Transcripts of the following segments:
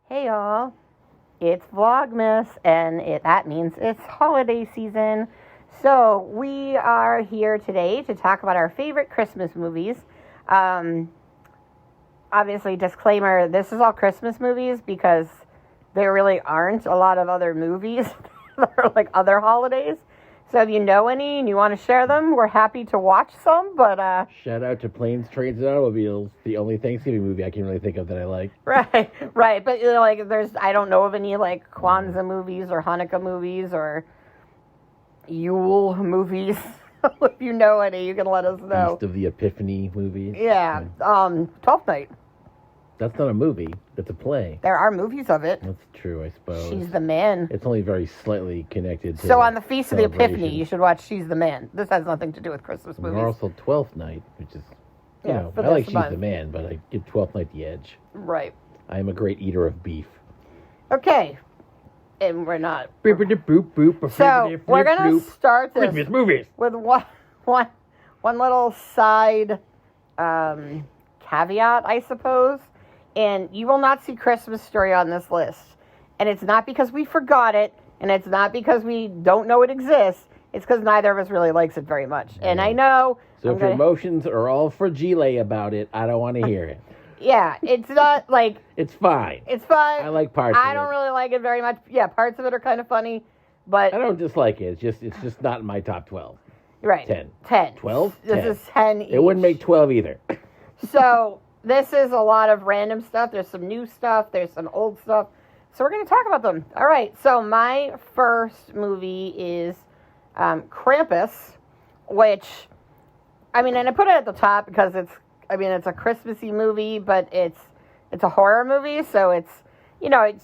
Hey y'all, it's Vlogmas, and that means it's holiday season. So we are here today to talk about our favorite Christmas movies. Obviously, disclaimer, this is all Christmas movies because there really aren't a lot of other movies that are like other holidays. So if you know any and you want to share them, we're happy to watch some, but Shout out to Planes, Trains, and Automobiles, the only Thanksgiving movie I can really think of that I like. Right. But you know, like I don't know of any like Kwanzaa movies or Hanukkah movies or Yule movies. If you know any, you can let us know. Feast of the Epiphany movie. Yeah. 12th Night. That's not a movie. That's a play. There are movies of it. That's true, I suppose. She's the Man. It's only very slightly connected to So on the Feast of the Epiphany, celebration. you should watch She's the Man. This has nothing to do with Christmas movies. And also 12th Night, which is, you know, for I like this She's month. the Man, but I give 12th Night the edge. Right. I am a great eater of beef. Okay. And we're not. Boop, boop, boop, boop, So boop, we're boop, going to boop. start this Christmas movies. with one little side caveat, I suppose. And you will not see Christmas Story on this list. And it's not because we forgot it, and it's not because we don't know it exists. It's because neither of us really likes it very much. And I know... So if your emotions are all fragile about it, I don't want to hear it. Yeah, it's not like... It's fine. It's fine. I like parts of it. I don't really like it very much. Yeah, parts of it are kind of funny, but... I don't dislike it. It's just not in my top 12. Right. 10. 12? This 10. is 10 each. It wouldn't make 12 either. So, this is a lot of random stuff. There's some new stuff. There's some old stuff. So, we're going to talk about them. All right. So, my first movie is Krampus, which, I mean, and I put it at the top because it's a Christmassy movie, but it's a horror movie. So, it's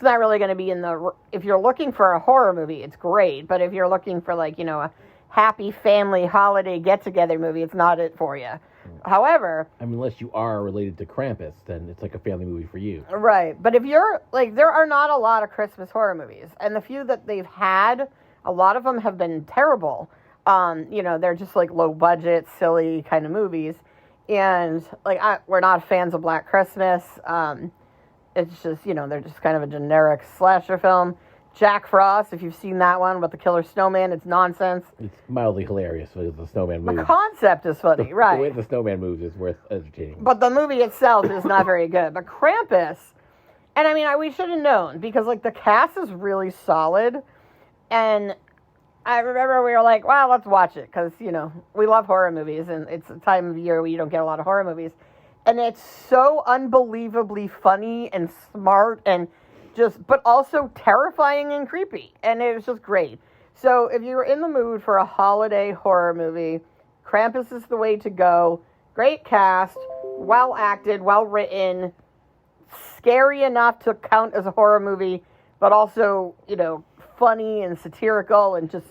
not really going to be if you're looking for a horror movie, it's great. But if you're looking for, like, a happy family holiday get-together movie, it's not it for you. However... I mean, unless you are related to Krampus, then it's like a family movie for you. Right. But if you're, like, there are not a lot of Christmas horror movies. And the few that they've had, a lot of them have been terrible. They're just, like, low-budget, silly kind of movies. And, like, we're not fans of Black Christmas. It's just, they're just kind of a generic slasher film. Jack Frost, if you've seen that one with the killer snowman, it's nonsense. It's mildly hilarious because the snowman moves. The concept is funny, right? The way the snowman moves is worth entertaining. But the movie itself is not very good. But Krampus, and I mean, we should have known because, like, the cast is really solid. And I remember we were like, wow, let's watch it because, we love horror movies and it's a time of year where you don't get a lot of horror movies. And it's so unbelievably funny and smart and but also terrifying and creepy. And it was just great. So if you're in the mood for a holiday horror movie, Krampus is the way to go. Great cast, well acted, well written, scary enough to count as a horror movie, but also, funny and satirical and just...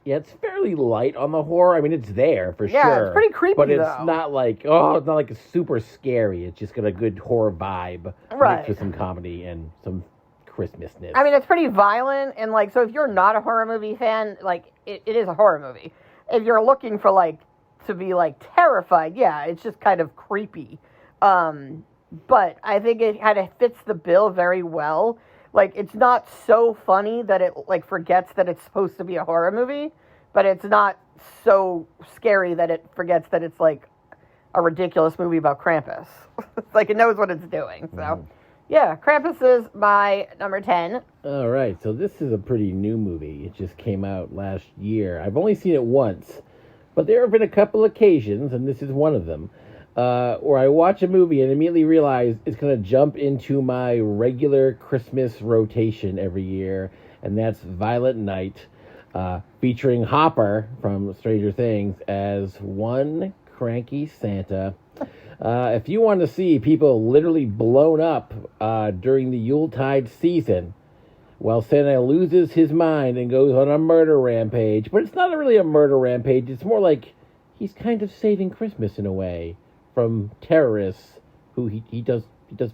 Yeah, it's fairly light on the horror. I mean, it's there for sure. Yeah, it's pretty creepy, but it's though. not like, it's not like super scary. It's just got a good horror vibe. Right. Mixed with some comedy and some Christmasness. I mean, it's pretty violent, and, like, so if you're not a horror movie fan, like, it is a horror movie. If you're looking for, like, to be, like, terrified, yeah, it's just kind of creepy. But I think it kind of fits the bill very well. Like, it's not so funny that it, like, forgets that it's supposed to be a horror movie, but it's not so scary that it forgets that it's, like, a ridiculous movie about Krampus. It's like, it knows what it's doing, so... Mm. Yeah, Krampus is my number 10. All right, so this is a pretty new movie. It just came out last year. I've only seen it once, but there have been a couple occasions, and this is one of them, where I watch a movie and immediately realize it's going to jump into my regular Christmas rotation every year, and that's Violent Night, featuring Hopper from Stranger Things as one cranky Santa. If you want to see people literally blown up during the Yuletide season, while Santa loses his mind and goes on a murder rampage, but it's not really a murder rampage, it's more like he's kind of saving Christmas in a way from terrorists who he does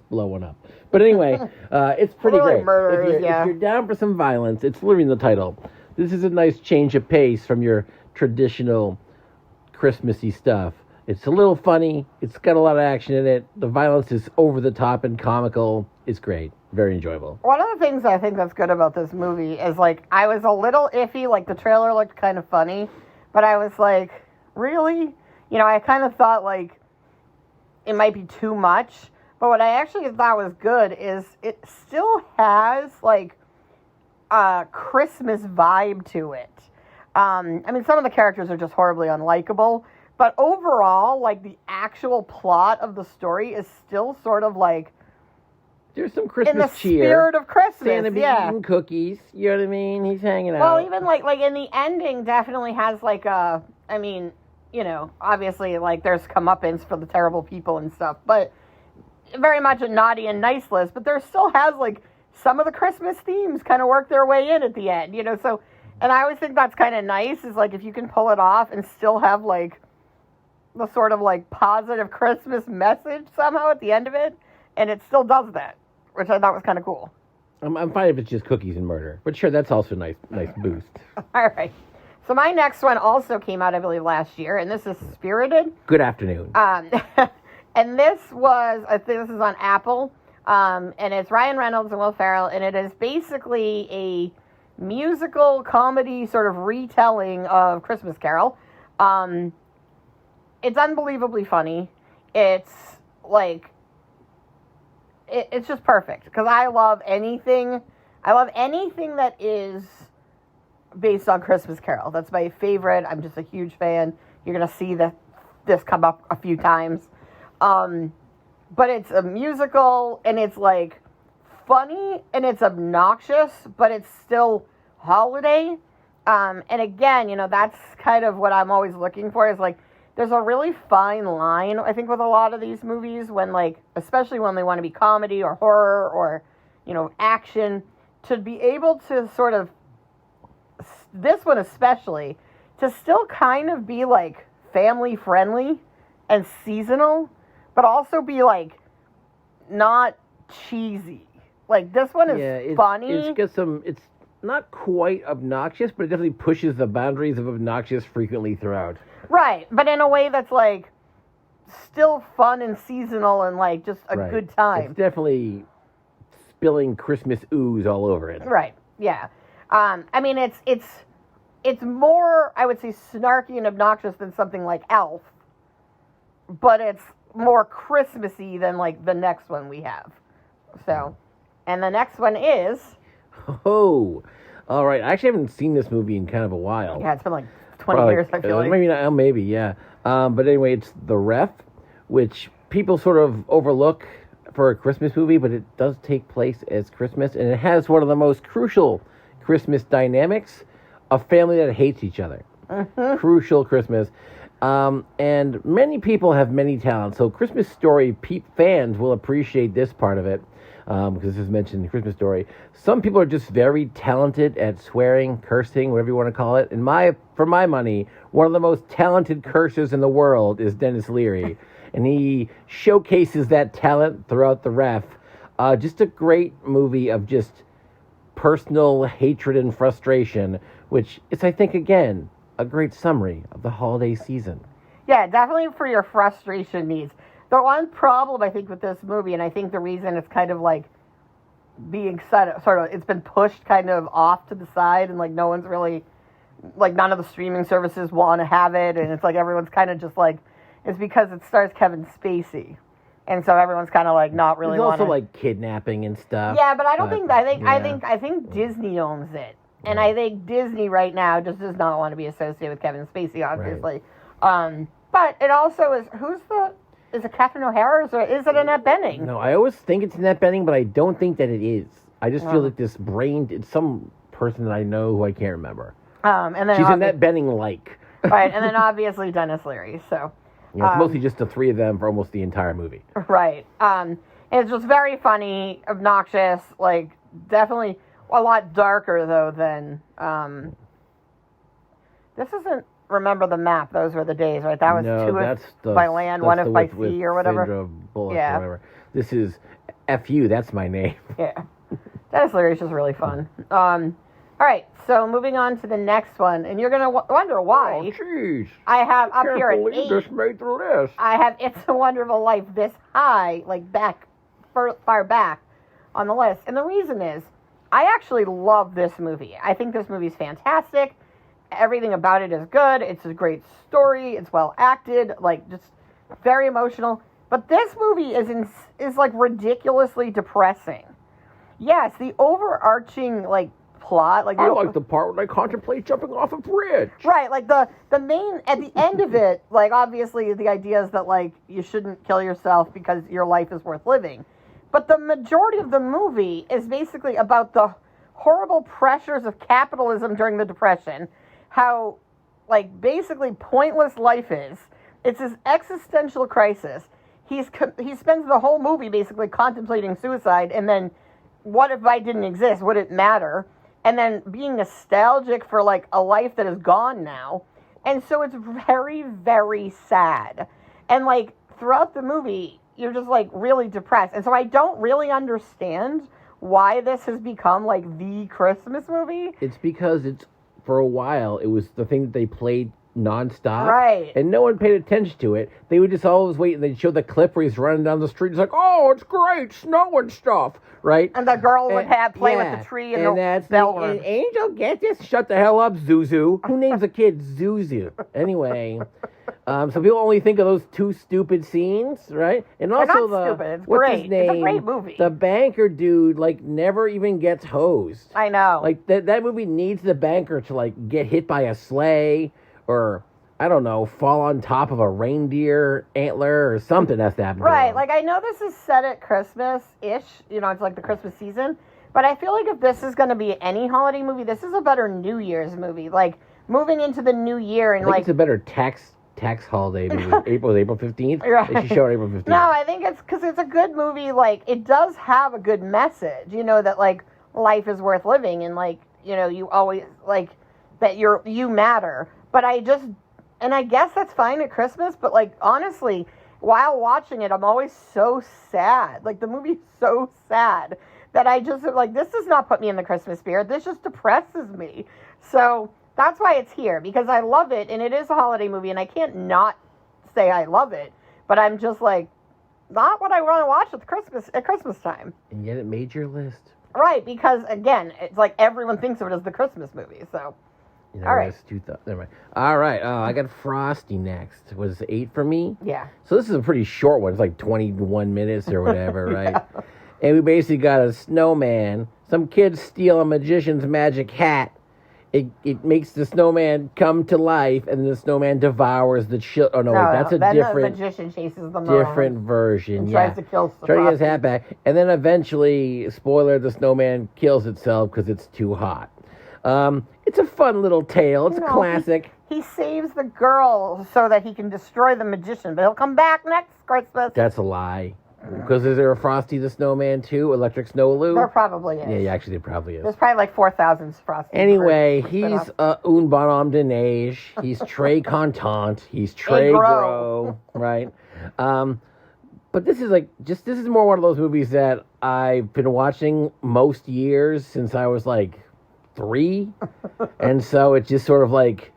blow one up. But anyway, it's pretty great. If you're down for some violence, it's literally in the title. This is a nice change of pace from your traditional Christmassy stuff. It's a little funny. It's got a lot of action in it. The violence is over the top and comical. It's great. very enjoyable. One of the things I think that's good about this movie is, like, I was a little iffy. Like, the trailer looked kind of funny, but I was like, really? You know, I kind of thought, like, it might be too much. But what I actually thought was good is it still has, like, a Christmas vibe to it. I mean, some of the characters are just horribly unlikable, but overall, like, the actual plot of the story is still sort of, like, there's some Christmas in the cheer. Spirit of Christmas, Santa be eating cookies. You know what I mean? He's hanging out. Well, even, like, in the ending definitely has, like, I mean, you know, obviously, like, there's comeuppance for the terrible people and stuff, but very much a naughty and nice list, but there still has, like, some of the Christmas themes kind of work their way in at the end, you know, so, and I always think that's kind of nice, is, like, if you can pull it off and still have, like, the sort of, like, positive Christmas message somehow at the end of it, and it still does that, which I thought was kind of cool. I'm fine if it's just cookies and murder, but sure, that's also a nice boost. All right. So my next one also came out, I believe, last year, and this is Spirited. Good afternoon. And this was, I think this is on Apple, and it's Ryan Reynolds and Will Ferrell, and it is basically a musical comedy sort of retelling of Christmas Carol. It's unbelievably funny. It's like, it's just perfect, because I love anything that is based on Christmas Carol. That's my favorite. I'm just a huge fan. You're going to see this come up a few times. But it's a musical, and it's, like, funny, and it's obnoxious, but it's still holiday. And again, you know, that's kind of what I'm always looking for, is, like, there's a really fine line, I think, with a lot of these movies, when, like, especially when they want to be comedy or horror or, you know, action, to be able to sort of, this one especially, to still kind of be, like, family friendly and seasonal, but also be, like, not cheesy. Like, this one is funny. It's got some, it's not quite obnoxious, but it definitely pushes the boundaries of obnoxious frequently throughout. Right, but in a way that's, like, still fun and seasonal and, like, just a good time. It's definitely spilling Christmas ooze all over it. Right, yeah. I mean, it's more, I would say, snarky and obnoxious than something like Elf, but it's more Christmassy than, like, the next one we have. So, and the next one is... Oh, all right. I actually haven't seen this movie in kind of a while. Yeah, it's been, like, 20 years, I feel like. Maybe not, maybe, yeah. But anyway, it's The Ref, which people sort of overlook for a Christmas movie, but it does take place as Christmas, and it has one of the most crucial Christmas dynamics, a family that hates each other. Mm-hmm. Crucial Christmas. And many people have many talents, so Christmas Story fans will appreciate this part of it, because this is mentioned in the Christmas Story. Some people are just very talented at swearing, cursing, whatever you want to call it. For my money, one of the most talented cursers in the world is Dennis Leary, and he showcases that talent throughout The Ref. Just a great movie of just personal hatred and frustration, which is, I think, again, a great summary of the holiday season. Yeah, definitely for your frustration needs. The one problem, I think, with this movie, and I think the reason it's kind of, like, being it's been pushed kind of off to the side, and, like, no one's really, like, none of the streaming services want to have it, and it's like everyone's kind of just, like, it's because it stars Kevin Spacey. And so everyone's kind of, like, not really There's also, like, kidnapping and stuff. Yeah, but I don't think, I think Disney owns it. And I think Disney right now just does not want to be associated with Kevin Spacey, obviously. Right. But it also is, is it Catherine O'Hara, or is it Annette Bening? No, I always think it's Annette Bening, but I don't think that it is. I just feel like it's some person that I know who I can't remember. And then she's Annette Bening-like. Right, and then obviously Dennis Leary, so. Yeah, it's mostly just the three of them for almost the entire movie. Right. It's just very funny, obnoxious, like, definitely a lot darker, though, than, this isn't Remember the Map, Those Were the Days, right? That was Two If by Land, One If by Sea, or whatever. Yeah. Or whatever. This is F.U., that's my name. Yeah. Dennis Leary is just really fun. All right, so moving on to the next one, and you're going to wonder why. Oh, jeez. I have up here at 8. This made the list. I have It's a Wonderful Life this high, like far back, on the list. And the reason is, I actually love this movie. I think this movie's fantastic. Everything about it is good. It's a great story. It's well acted, like just very emotional. But this movie is like ridiculously depressing. Yes, the overarching like plot, like I like the part when I contemplate jumping off a bridge. Right, like the main at the end of it, like obviously the idea is that like you shouldn't kill yourself because your life is worth living. But the majority of the movie is basically about the horrible pressures of capitalism during the Depression, how, like, basically pointless life is. It's this existential crisis. He spends the whole movie basically contemplating suicide, and then, what if I didn't exist? Would it matter? And then being nostalgic for, like, a life that is gone now. And so it's very, very sad. And, like, throughout the movie, you're just, like, really depressed. And so I don't really understand why this has become, like, the Christmas movie. It's because for a while, it was the thing that they played nonstop. Right. And no one paid attention to it. They would just always wait, and they'd show the clip where he's running down the street. It's like, oh, it's great, snow and stuff, right? And the girl would play with the tree and the bell. And Angel, get this. Shut the hell up, Zuzu. Who names a kid Zuzu? Anyway... so people only think of those two stupid scenes, right? And also They're not stupid. It's what's great. His name? It's a great movie. The banker dude, like, never even gets hosed. I know. Like, that movie needs the banker to, like, get hit by a sleigh or, I don't know, fall on top of a reindeer antler or something has to happen. Right. Like, I know this is set at Christmas-ish. You know, it's like the Christmas season. But I feel like if this is going to be any holiday movie, this is a better New Year's movie. Like, moving into the new year and, I think like... it's a better tax holiday movie. April 15th? Right. They should show it April 15th. No, I think it's because it's a good movie. Like, it does have a good message, you know, that, like, life is worth living and, like, you know, you always, like, that you matter. But I guess that's fine at Christmas, but, like, honestly, while watching it, I'm always so sad. Like, the movie's so sad that I just, like, this does not put me in the Christmas spirit. This just depresses me. So... that's why it's here, because I love it, and it is a holiday movie, and I can't not say I love it, but I'm just like, not what I want to watch at Christmas time. And yet it made your list. Right, because, again, it's like everyone thinks of it as the Christmas movie, so. You know, all right. Never mind. All right, I got Frosty next. Was it 8 for me? Yeah. So this is a pretty short one. It's like 21 minutes or whatever, right? Yeah. And we basically got a snowman. Some kids steal a magician's magic hat. It makes the snowman come to life, and the snowman devours the children. Oh, no, wait, that's a different... the magician chases them different version, and yeah. tries to kill Try to get his hat back. And then eventually, spoiler, the snowman kills itself because it's too hot. It's a fun little tale. It's a classic. He saves the girl so that he can destroy the magician, but he'll come back next Christmas. That's a lie. Because is there a Frosty the Snowman too? Electric Snowaloo? There probably is. Yeah, actually there probably is. There's probably like 4,000 Frosty. Anyway, he's un bonhomme de neige. He's très content. He's très gros. Right? But this is this is more one of those movies that I've been watching most years since I was like 3. And so it just sort of like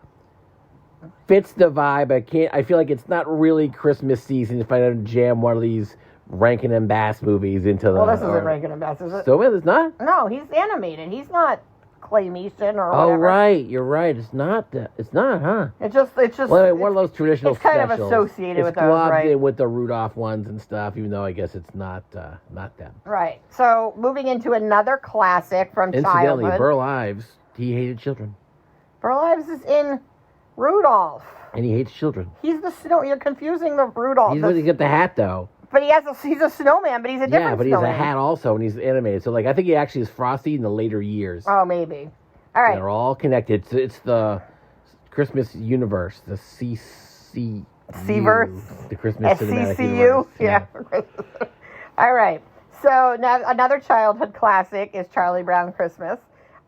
fits the vibe. I feel like it's not really Christmas season if I don't jam one of these Rankin and Bass movies into the... Well, this isn't Rankin and Bass, is it? So it's not? No, he's animated. He's not claymation or whatever. Oh, right. You're right. It's not, huh? It's just... Well, one of those traditional specials. It's kind specials. of associated with those, right? It's globbed in with the Rudolph ones and stuff, even though I guess it's not them. Right. So, moving into another classic from Incidentally, childhood. Burl Ives, he hated children. Burl Ives is in Rudolph. And he hates children. He's the snow... You're confusing the Rudolph. He's going to get the hat, though. But he's a snowman, but he's a different snowman. Yeah, but he's a hat also, and he's animated. So, I think he actually is Frosty in the later years. Oh, maybe. All right. And they're all connected. It's the Christmas universe, the CC... C-verse? The Christmas Cinematic SCCU? Universe. Yeah. All right. So, now another childhood classic is Charlie Brown Christmas.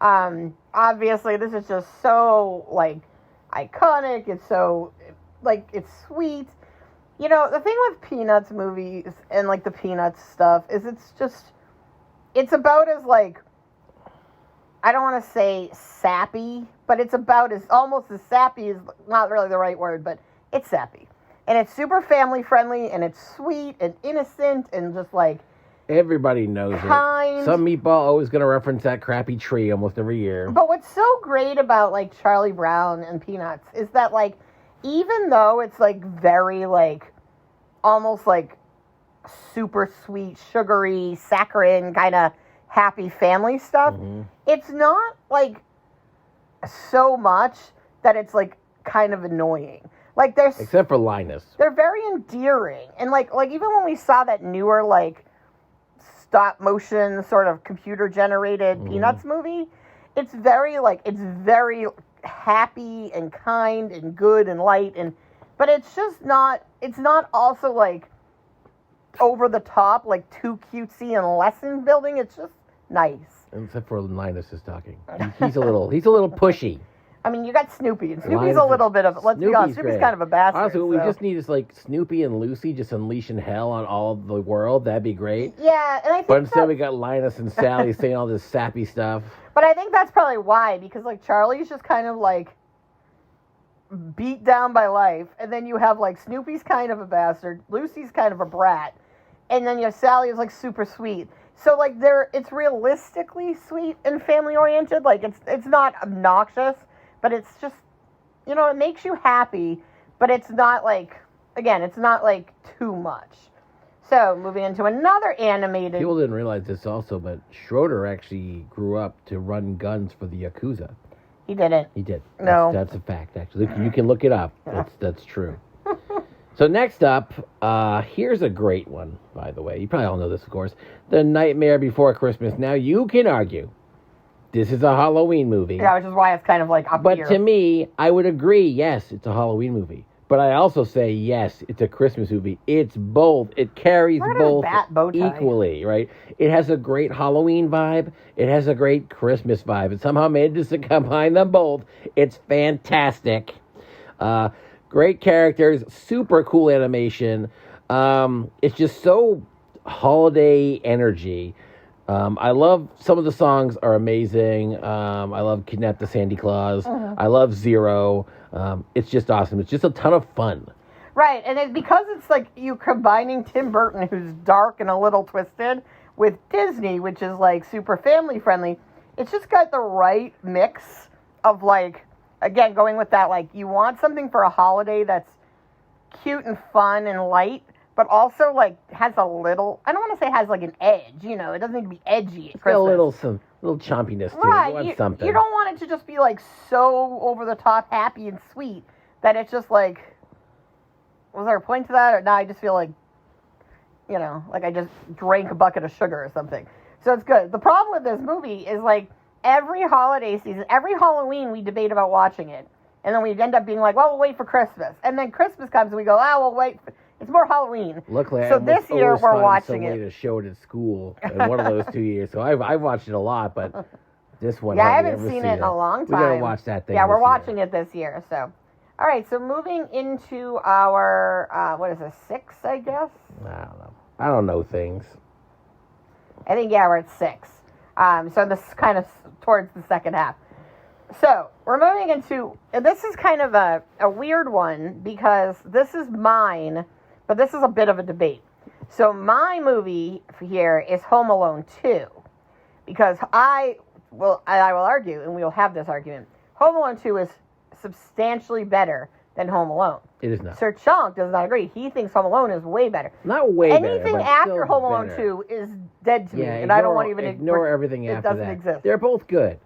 Obviously, this is just so, iconic. It's so, it's sweet. You know, the thing with Peanuts movies and, the Peanuts stuff is it's about as, I don't want to say sappy, but it's about almost as sappy is not really the right word, but it's sappy. And it's super family friendly, and it's sweet and innocent, and just, Everybody knows kind. it. Some meatball always going to reference that crappy tree almost every year. But what's so great about, like, Charlie Brown and Peanuts is that, like, even though it's, like, very, like, almost, like, super sweet, sugary, saccharine, kind of happy family stuff, it's not, like, so much that it's, like, kind of annoying. Like, there's... Except for Linus. They're very endearing. And, like even when we saw that newer, like, stop-motion, sort of computer-generated Peanuts movie, it's very happy and kind and good and light, but it's just not, it's not also, like, over the top, like, too cutesy and lesson building. It's just nice. Except for Linus is talking. He's a little pushy. I mean, you got Snoopy, and Snoopy's a little bit of, let's be honest, Snoopy's kind of a bastard. Honestly, what we just need is, like, Snoopy and Lucy just unleashing hell on all the world. That'd be great. Yeah, and I think but instead we got Linus and Sally saying all this sappy stuff. But I think that's probably why, because, like, Charlie's just kind of, like, beat down by life, and then you have, like, Snoopy's kind of a bastard, Lucy's kind of a brat, and then you have Sally who's, like, super sweet. So, like, it's realistically sweet and family-oriented. Like, it's not obnoxious, but it's just, you know, it makes you happy, but it's not, like, again, it's not, like, too much. So, moving into another animated... People didn't realize this also, but Schroeder actually grew up to run guns for the Yakuza. He didn't. He did. No. That's a fact, actually. You can look it up. That's true. So next up, here's a great one, by the way. You probably all know this, of course. The Nightmare Before Christmas. Now, you can argue this is a Halloween movie. Yeah, which is why it's kind of like up but here. To me, I would agree, yes, it's a Halloween movie. But I also say, yes, it's a Christmas movie. It's both. It carries both equally, right? It has a great Halloween vibe. It has a great Christmas vibe. It somehow manages to combine them both. It's fantastic. Great characters, super cool animation. It's just so holiday energy. I love some of the songs are amazing. I love Kidnap the Sandy Claus. I love Zero. It's just awesome. It's just a ton of fun. Right, and because it's like you combining Tim Burton, who's dark and a little twisted, with Disney, which is like super family friendly, it's just got the right mix of, like, again, going with that, like, you want something for a holiday that's cute and fun and light, but also, like, has a little, I don't want to say has, like, an edge, you know, it doesn't need to be edgy at Christmas. Got a little chompiness to it. Right, You want something. You don't want it to just be, like, so over-the-top happy and sweet that it's just, like, was there a point to that? Or no, I just feel like, you know, like I just drank a bucket of sugar or something. So it's good. The problem with this movie is, like, every holiday season, every Halloween, we debate about watching it. And then we end up being like, well, we'll wait for Christmas. And then Christmas comes and we go, we'll wait. It's more Halloween. Luckily, so this year we're watching it. To show it at school in one of those 2 years. So I've watched it a lot, but this one, yeah, I haven't seen it in a long time. We gotta watch that thing. Yeah, we're watching it this year. So, all right. So moving into our what is this, 6? I guess. I don't know. I don't know things. I think we're at 6. So this is kind of towards the second half. So we're moving into, this is kind of a weird one because this is mine, but this is a bit of a debate. So my movie here is Home Alone 2 because I will argue, and we will have this argument, Home Alone 2 is substantially better than Home Alone. It is not. Sir Chunk does not agree. He thinks Home Alone is way better. Not way better. Anything after Home Alone 2 is dead to me, and I don't want to even ignore everything after that. It doesn't exist. They're both good,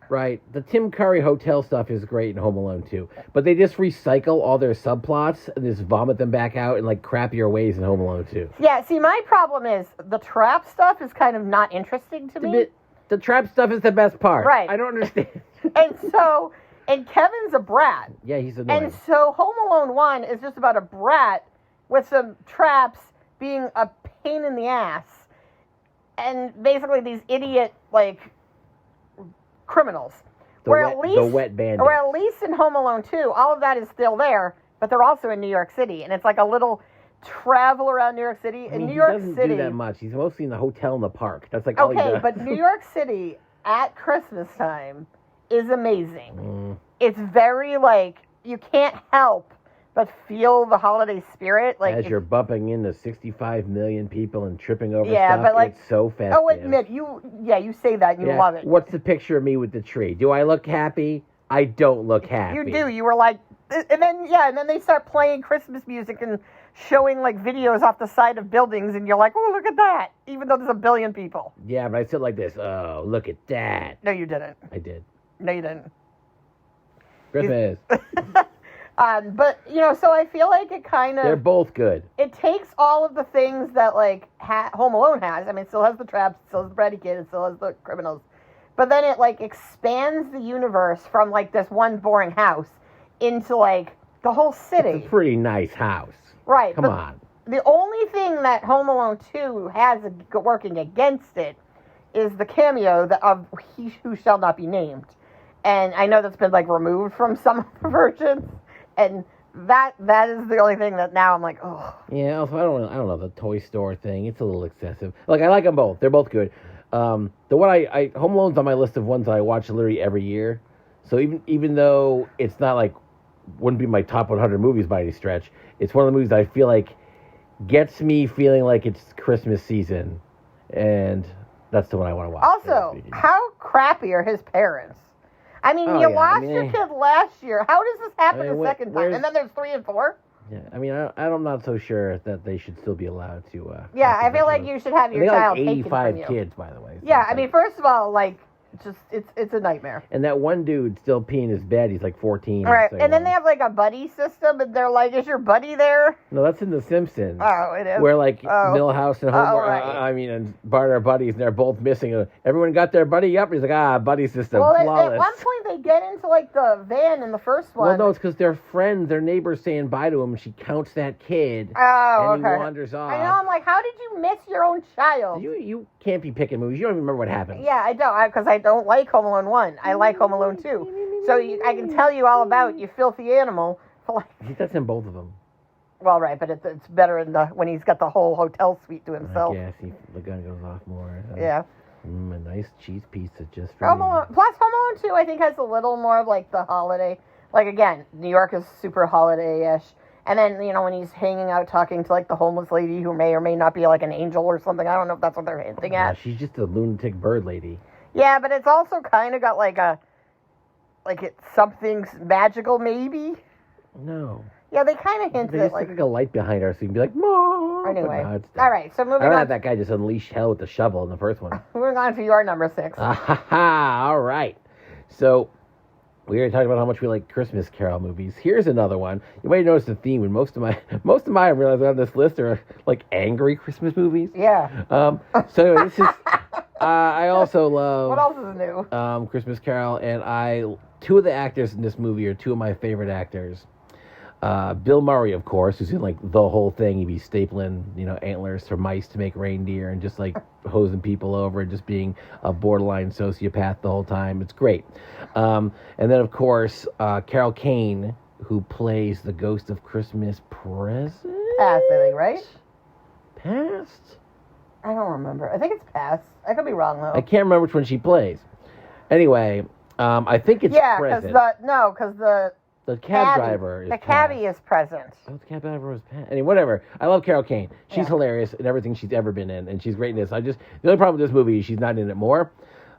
right? The Tim Curry hotel stuff is great in Home Alone 2, but they just recycle all their subplots and just vomit them back out in like crappier ways in Home Alone 2. Yeah, see, my problem is the trap stuff is kind of not interesting to me. The trap stuff is the best part. Right. I don't understand. And Kevin's a brat. Yeah, he's annoying. And so Home Alone 1 is just about a brat with some traps being a pain in the ass. And basically these idiot, like, criminals. The wet bandits. Where at least in Home Alone 2, all of that is still there, but they're also in New York City. And it's like a little travel around New York City. New York City doesn't do that much. He's mostly in the hotel in the park. That's like all he does. Okay, but New York City at Christmas time is amazing. It's very, like, you can't help but feel the holiday spirit. Like as you're bumping into 65 million people and tripping over Yeah, stuff, but, like, it's so festive. oh, admit you say that and you love it. What's the picture of me with the tree? Do I look happy? I don't look happy. You do. You were like, and then they start playing Christmas music and showing like videos off the side of buildings, and you're like, oh, look at that, even though there's a billion people. Yeah, but I said like this. Oh, look at that. No, you didn't. I did. No, you didn't. Christmas. But, so I feel like it kind of... They're both good. It takes all of the things that, like, Home Alone has. I mean, it still has the traps, it still has the bratty kid, it still has the criminals. But then it, like, expands the universe from, like, this one boring house into, like, the whole city. It's a pretty nice house. Right. Come on. The only thing that Home Alone 2 has working against it is the cameo of He Who Shall Not Be Named. And I know that's been, like, removed from some of the versions. And that is the only thing that now I'm like, oh. Yeah, also, I don't know, the toy store thing, it's a little excessive. Like, I like them both. They're both good. The one Home Alone's on my list of ones that I watch literally every year. So even though it's not, like, wouldn't be my top 100 movies by any stretch, it's one of the movies that I feel like gets me feeling like it's Christmas season. And that's the one I want to watch. Also, how crappy are his parents? I mean, you lost your kid last year. How does this happen the second time? And then there's 3 and 4? Yeah, I mean, I'm not so sure that they should still be allowed to... I feel like you should have your child taken from you. 85 kids, by the way. So yeah, I mean, first of all, like, just it's a nightmare. And that one dude still peeing his bed. He's like 14. All right, and then they have like a buddy system, and they're like, "Is your buddy there?" No, that's in The Simpsons. Oh, it is. Where like Milhouse and Homer, right. and Bart are buddies, and they're both missing. Everyone got their buddy. Yep. He's like, buddy system. Well, flawless. at one point they get into like the van in the first one. Well, no, it's because their friends, their neighbors, saying bye to him. And she counts that kid. Oh, and okay. he wanders off. I know. I'm like, how did you miss your own child? You can't be picking movies. You don't even remember what happened. Yeah, I don't, because I don't like Home Alone 1. I like Home Alone 2. So I can tell you all about you filthy animal. That's in both of them. Well, right, but it's better when he's got the whole hotel suite to himself. Yeah, the gun goes off more. Yeah. A nice cheese pizza just for Home me. Alone, plus Home Alone 2, I think, has a little more of, like, the holiday. Like, again, New York is super holiday-ish. And then, when he's hanging out talking to, like, the homeless lady who may or may not be, like, an angel or something. I don't know if that's what they're hinting at. Yeah, she's just a lunatic bird lady. Yeah, but it's also kind of got, like, it's something magical, maybe? No. Yeah, they kind of hinted at, like... They just like a light behind her so you can be like, Mom! Anyway. No, all right, so moving on. I had that guy just unleash hell with the shovel in the first one. Moving on to your number 6. All right. So... we already talked about how much we like Christmas Carol movies. Here's another one. You might notice the theme, and most of my I realize on this list are like angry Christmas movies. Yeah. So anyway, this is. I also love. What else is new? Christmas Carol, and two of the actors in this movie are two of my favorite actors. Bill Murray, of course, who's in like the whole thing. He'd be stapling, antlers for mice to make reindeer, and just like hosing people over, and just being a borderline sociopath the whole time. It's great. And then, of course, Carol Kane, who plays the ghost of Christmas Present. Past, I think, right? Past? I don't remember. I think it's past. I could be wrong though. I can't remember which one she plays. Anyway, I think it's present. because the cab driver is the cabbie is present. Oh, the cab driver was past. Anyway, whatever. I love Carol Kane. She's hilarious in everything she's ever been in, and she's great in this. The only problem with this movie is she's not in it more.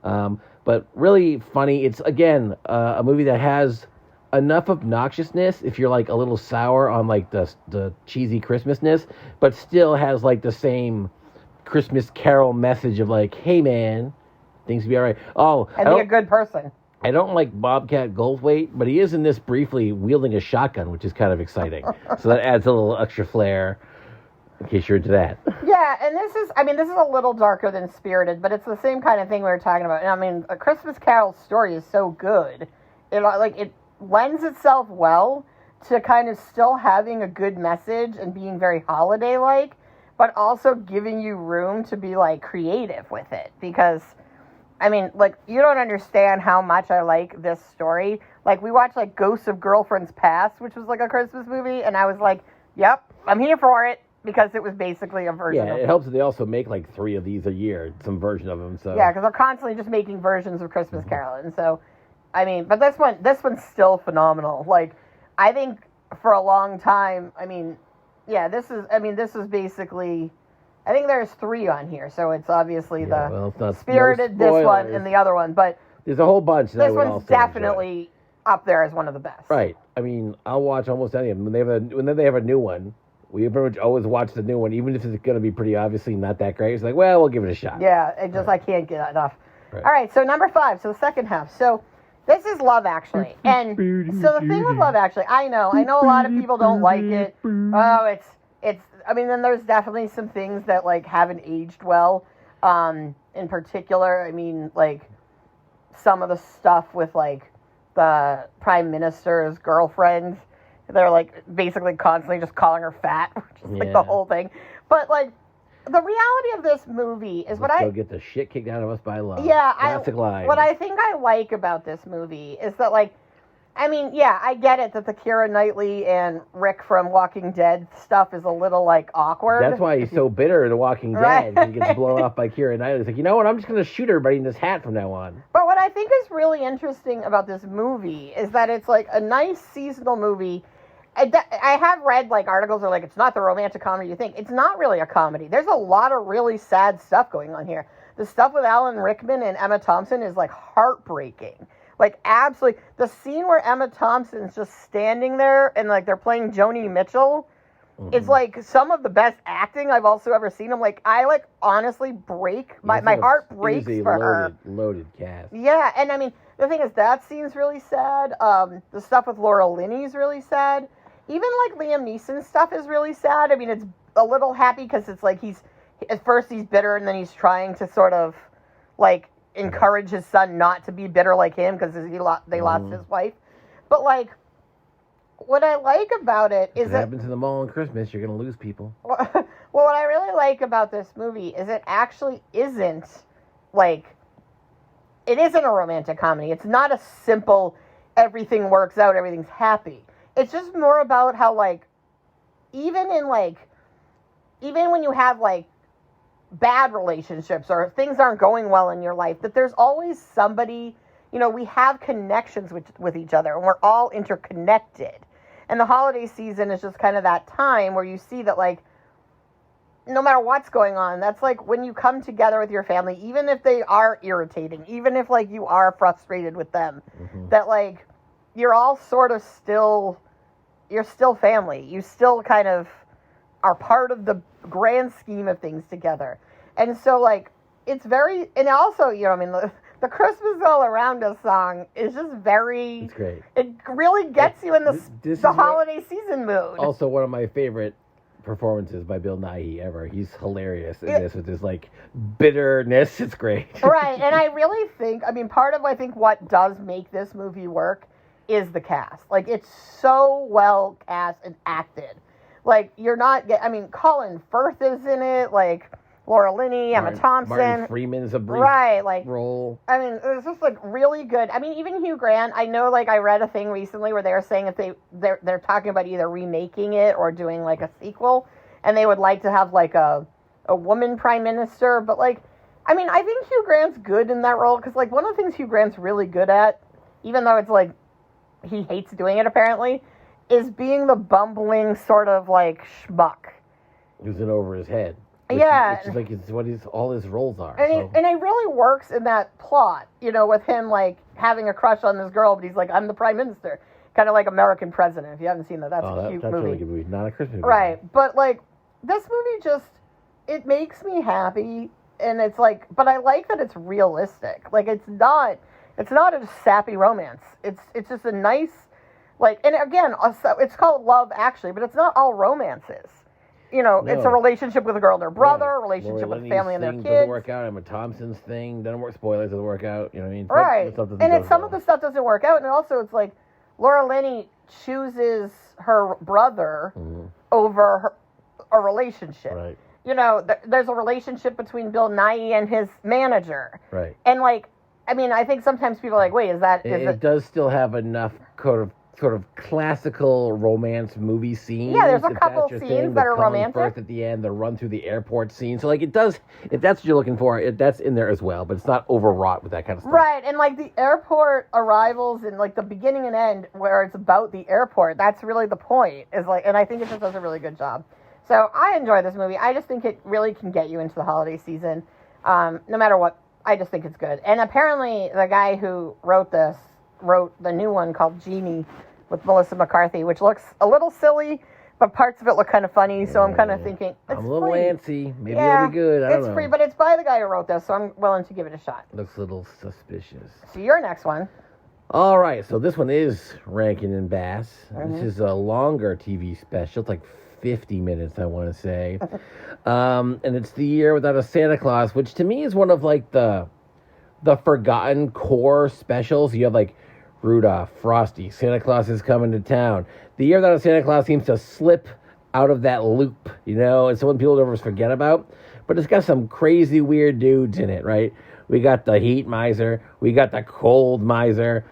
But really funny. It's, again, a movie that has enough obnoxiousness if you're, like, a little sour on, like, the cheesy Christmasness, but still has, like, the same Christmas Carol message of, like, hey, man, things will be all right. Oh, and be a good person. I don't like Bobcat Goldthwait, but he is in this briefly wielding a shotgun, which is kind of exciting. So that adds a little extra flair, in case you're into that. Yeah, and this is a little darker than Spirited, but it's the same kind of thing we were talking about. And I mean, A Christmas Carol story is so good. It lends itself well to kind of still having a good message and being very holiday-like, but also giving you room to be, like, creative with it. Because, I mean, like, you don't understand how much I like this story. Like, we watched, like, Ghosts of Girlfriends Past, which was, like, a Christmas movie, and I was like, yep, I'm here for it. Because it was basically a version of it. Yeah, it helps that they also make like 3 of these a year, some version of them. So yeah, because they're constantly just making versions of Christmas Carol. And so, I mean, but this one's still phenomenal. Like, I think for a long time. I mean, yeah, this is basically, I think there's 3 on here, so it's obviously it's not Spirited, this one, and the other one, but there's a whole bunch. This one's definitely up there as one of the best. Right. I mean, I'll watch almost any of them. When they have a new one, we pretty much always watch the new one, even if it's going to be pretty obviously not that great. It's like, well, we'll give it a shot. Yeah, I can't get enough. Right. All right, so number 5, so the second half. So this is Love Actually. And so the thing with Love Actually, I know a lot of people don't like it. Oh, it's I mean, then there's definitely some things that, like, haven't aged well. In particular, I mean, like, some of the stuff with, like, the Prime Minister's girlfriend. They're, like, basically constantly just calling her fat, which is, like, the whole thing. But, like, the reality of this movie is Let's go get the shit kicked out of us by love. Yeah, Classic line. What I think I like about this movie is that, like, I mean, yeah, I get it that the Keira Knightley and Rick from Walking Dead stuff is a little, like, awkward. That's why he's so bitter in The Walking Dead. Right. He gets blown off by Keira Knightley. He's like, you know what? I'm just going to shoot everybody in this hat from now on. But what I think is really interesting about this movie is that it's, like, a nice seasonal movie. I have read, like, articles that are like, it's not the romantic comedy you think. It's not really a comedy. There's a lot of really sad stuff going on here. The stuff with Alan Rickman and Emma Thompson is, like, heartbreaking. Like, absolutely. The scene where Emma Thompson's just standing there and, like, they're playing Joni Mitchell is, like, some of the best acting I've also ever seen. I'm like, I, like, honestly break. My heart breaks for her. Loaded cast. Yeah, and, I mean, the thing is, that scene's really sad. The stuff with Laura Linney's really sad. Even, like, Liam Neeson's stuff is really sad. I mean, it's a little happy because it's, like, at first he's bitter and then he's trying to sort of, like, encourage his son not to be bitter like him because they lost his wife. But, like, what I like about it is that happens in the mall on Christmas. You're going to lose people. Well, what I really like about this movie is it actually isn't, like, it isn't a romantic comedy. It's not a simple, everything works out, everything's happy. It's just more about how, like, even when you have, like, bad relationships or things aren't going well in your life, that there's always somebody, you know, we have connections with each other and we're all interconnected. And the holiday season is just kind of that time where you see that, like, no matter what's going on, that's, like, when you come together with your family, even if they are irritating, even if, like, you are frustrated with them, that, like, you're all sort of you're still family. You still kind of are part of the grand scheme of things together. And so, like, it's very, and also, you know, I mean, the Christmas All Around Us song is just very, it's great. It really gets you in the holiday season mood. Also, one of my favorite performances by Bill Nighy ever. He's hilarious in this with his, like, bitterness. It's great. Right, and I really think, I mean, part of, I think, what does make this movie work is the cast. Like, it's so well cast and acted. Like, you're not I mean, Colin Firth is in it, like, Laura Linney, Emma Thompson. Martin Freeman's a brief role. I mean, it's just, like, really good. I mean, even Hugh Grant, I know, like, I read a thing recently where they were saying if they're talking about either remaking it or doing, like, a sequel, and they would like to have, like, a woman prime minister, but, like, I mean, I think Hugh Grant's good in that role, because, like, one of the things Hugh Grant's really good at, even though it's, like, he hates doing it, apparently, is being the bumbling sort of, like, schmuck. Who's in over his head. Which is like, it's what all his roles are. And it really works in that plot, you know, with him, like, having a crush on this girl, but he's like, I'm the prime minister. Kind of like American President. If you haven't seen that, that's a cute movie. That's a really good movie. Not a Christmas movie. Right. But, like, this movie just, it makes me happy, and it's like, but I like that it's realistic. Like, it's not a sappy romance. It's just a nice, like, and again, it's called Love Actually, but it's not all romances. You know, no. It's a relationship with a girl and her brother, a relationship with a family and their kids. Doesn't work out. Emma Thompson's thing doesn't work. Spoilers, doesn't work out. You know what I mean? Right. And some of the stuff doesn't work out, and also it's like Laura Linney chooses her brother over a relationship. Right. You know, there's a relationship between Bill Nighy and his manager. Right. And, like, I mean, I think sometimes people are like, wait, is that... It does still have enough sort of classical romance movie scenes. Yeah, there's a if couple that's your scenes thing, that with are Colin romantic. Firth at the end, the run through the airport scene. So like it does, if that's what you're looking for, that's in there as well. But it's not overwrought with that kind of stuff. Right, and like the airport arrivals and like the beginning and end where it's about the airport, that's really the point. Is like, and I think it just does a really good job. So I enjoy this movie. I just think it really can get you into the holiday season, no matter what. I just think it's good. And apparently the guy who wrote this wrote the new one called Genie with Melissa McCarthy, which looks a little silly, but parts of it look kind of funny. So I'm kind of thinking, it's I'm a little free. antsy. Maybe it'll be good. I don't know. It's free, but it's by the guy who wrote this, so I'm willing to give it a shot. Looks a little suspicious. So your next one. All right, so this one is Rankin and Bass. This is a longer TV special. It's like 50 minutes, I want to say. And it's The Year Without a Santa Claus, which to me is one of like the forgotten core specials. You have like Rudolph, Frosty, Santa Claus is coming to town. The Year Without a Santa Claus seems to slip out of that loop, you know, it's one people don't always forget about. But it's got some crazy weird dudes in it, right? We got the heat miser, we got the cold miser.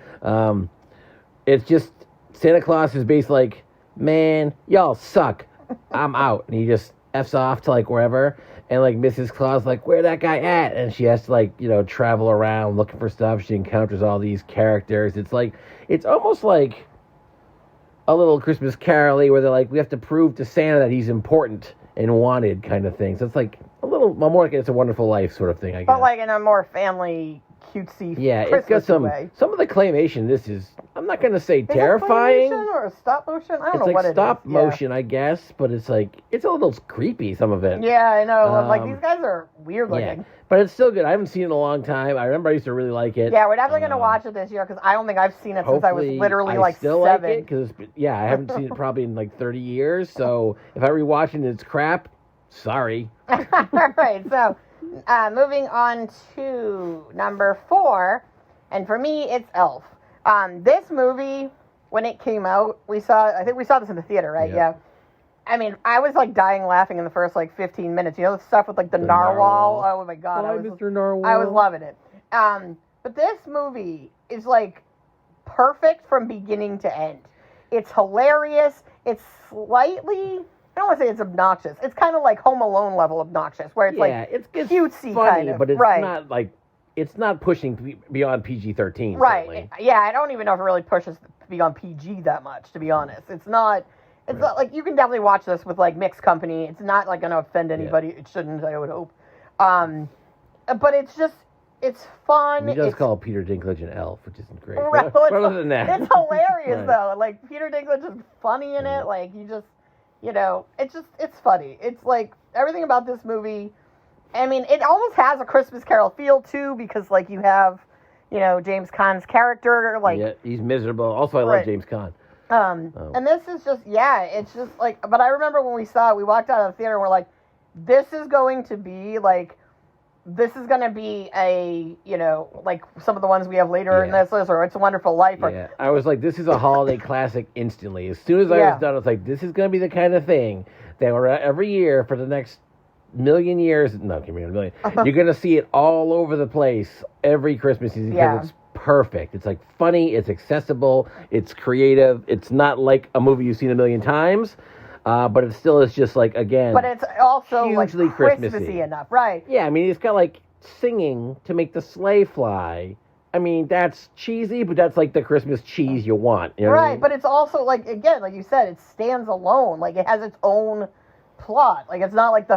It's just Santa Claus is basically like, man, y'all suck. I'm out. And he just F's off to like wherever. And like Mrs. Claus like, where that guy at? And she has to like, you know, travel around looking for stuff. She encounters all these characters. It's like, it's almost like a little Christmas Carol-y where they're like, we have to prove to Santa that he's important and wanted kind of thing. So it's like a little more like It's a Wonderful Life sort of thing, I guess. But like in a more family, cutesy, yeah, Christmas it's got some way. Some of the claymation. This is, I'm not going to say Is it terrifying. claymation or a stop motion? I don't It's know like what it is. stop Yeah. motion, I guess, but it's like, it's a little creepy, some of it. Yeah, I know. Like Um, these guys are weird looking. Yeah, but it's still good. I haven't seen it in a long time. I remember I used to really like it. Yeah, we're definitely going to watch it this year because I don't think I've seen it since I was Hopefully literally I like still 7. like it because I haven't seen it probably in like 30 years. So if I rewatch it and it's crap, sorry. All right, so moving on to number 4, and for me, it's Elf. This movie, when it came out, I think we saw this in the theater, right? Yep. Yeah. I mean, I was like dying laughing in the first like 15 minutes. You know the stuff with like the narwhal? Oh my god, Hi, Mr. Narwhal. I was loving it. But this movie is like perfect from beginning to end. It's hilarious. It's slightly, I don't want to say it's obnoxious. It's kind of like Home Alone level obnoxious, where it's it's cutesy funny, kind of, but it's right. not like, it's not pushing beyond PG-13. Right. Certainly. Yeah, I don't even know if it really pushes beyond PG that much, to be honest. It's not like, you can definitely watch this with like mixed company. It's not like going to offend anybody. It shouldn't, I would hope. But it's just, it's fun. He does call Peter Dinklage an elf, which isn't great. Right, But other than that, it's hilarious Right. though. Like Peter Dinklage is funny in it. Like you just, you know, it's funny. It's like everything about this movie. I mean, it almost has a Christmas Carol feel too, because like you have, you know, James Caan's character. Like, yeah, he's miserable. Also, I love Right. James Caan. And this is just, yeah, it's just like. But I remember when we saw it, we walked out of the theater and we're like, this is going to be like. This is going to be a, you know, like some of the ones we have later in this list, or It's a Wonderful Life. Or, Yeah, I was like, this is a holiday classic instantly. As soon as I was done, I was like, this is going to be the kind of thing that we're every year for the next million years. No, give me a million. You're going to see it all over the place every Christmas season because it's perfect. It's like funny, it's accessible, it's creative. It's not like a movie you've seen a million times. But it still is just like, again, but it's also hugely like Christmassy enough, right? Yeah, I mean, it's got like singing to make the sleigh fly. I mean, that's cheesy, but that's like the Christmas cheese you want. You know what I mean? But it's also like, again, like you said, it stands alone. Like it has its own plot. Like it's not like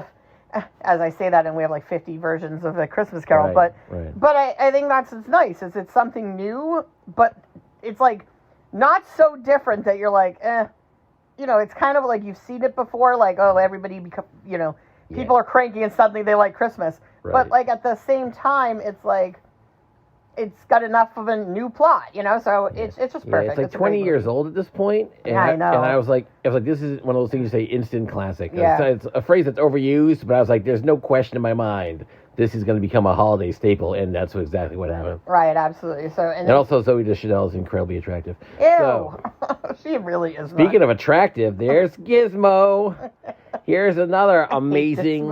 as I say that, and we have like 50 versions of the Christmas Carol. Right. But I think it's nice. It's something new, but it's like not so different that you're like, you know, it's kind of like you've seen it before, like, oh, everybody, you know, people are cranky and suddenly they like Christmas. Right. But, like, at the same time, it's like, it's got enough of a new plot, you know, so it's just perfect. It's like 20 years old at this point. And I know. And I was like, this is one of those things you say instant classic. Yeah. It's a phrase that's overused, but I was like, there's no question in my mind. This is going to become a holiday staple, and that's exactly what happened. Right, absolutely. So and also Zoe Deschanel is incredibly attractive. Ew. So, she really is. Speaking of attractive, there's Gizmo. Here's another amazing.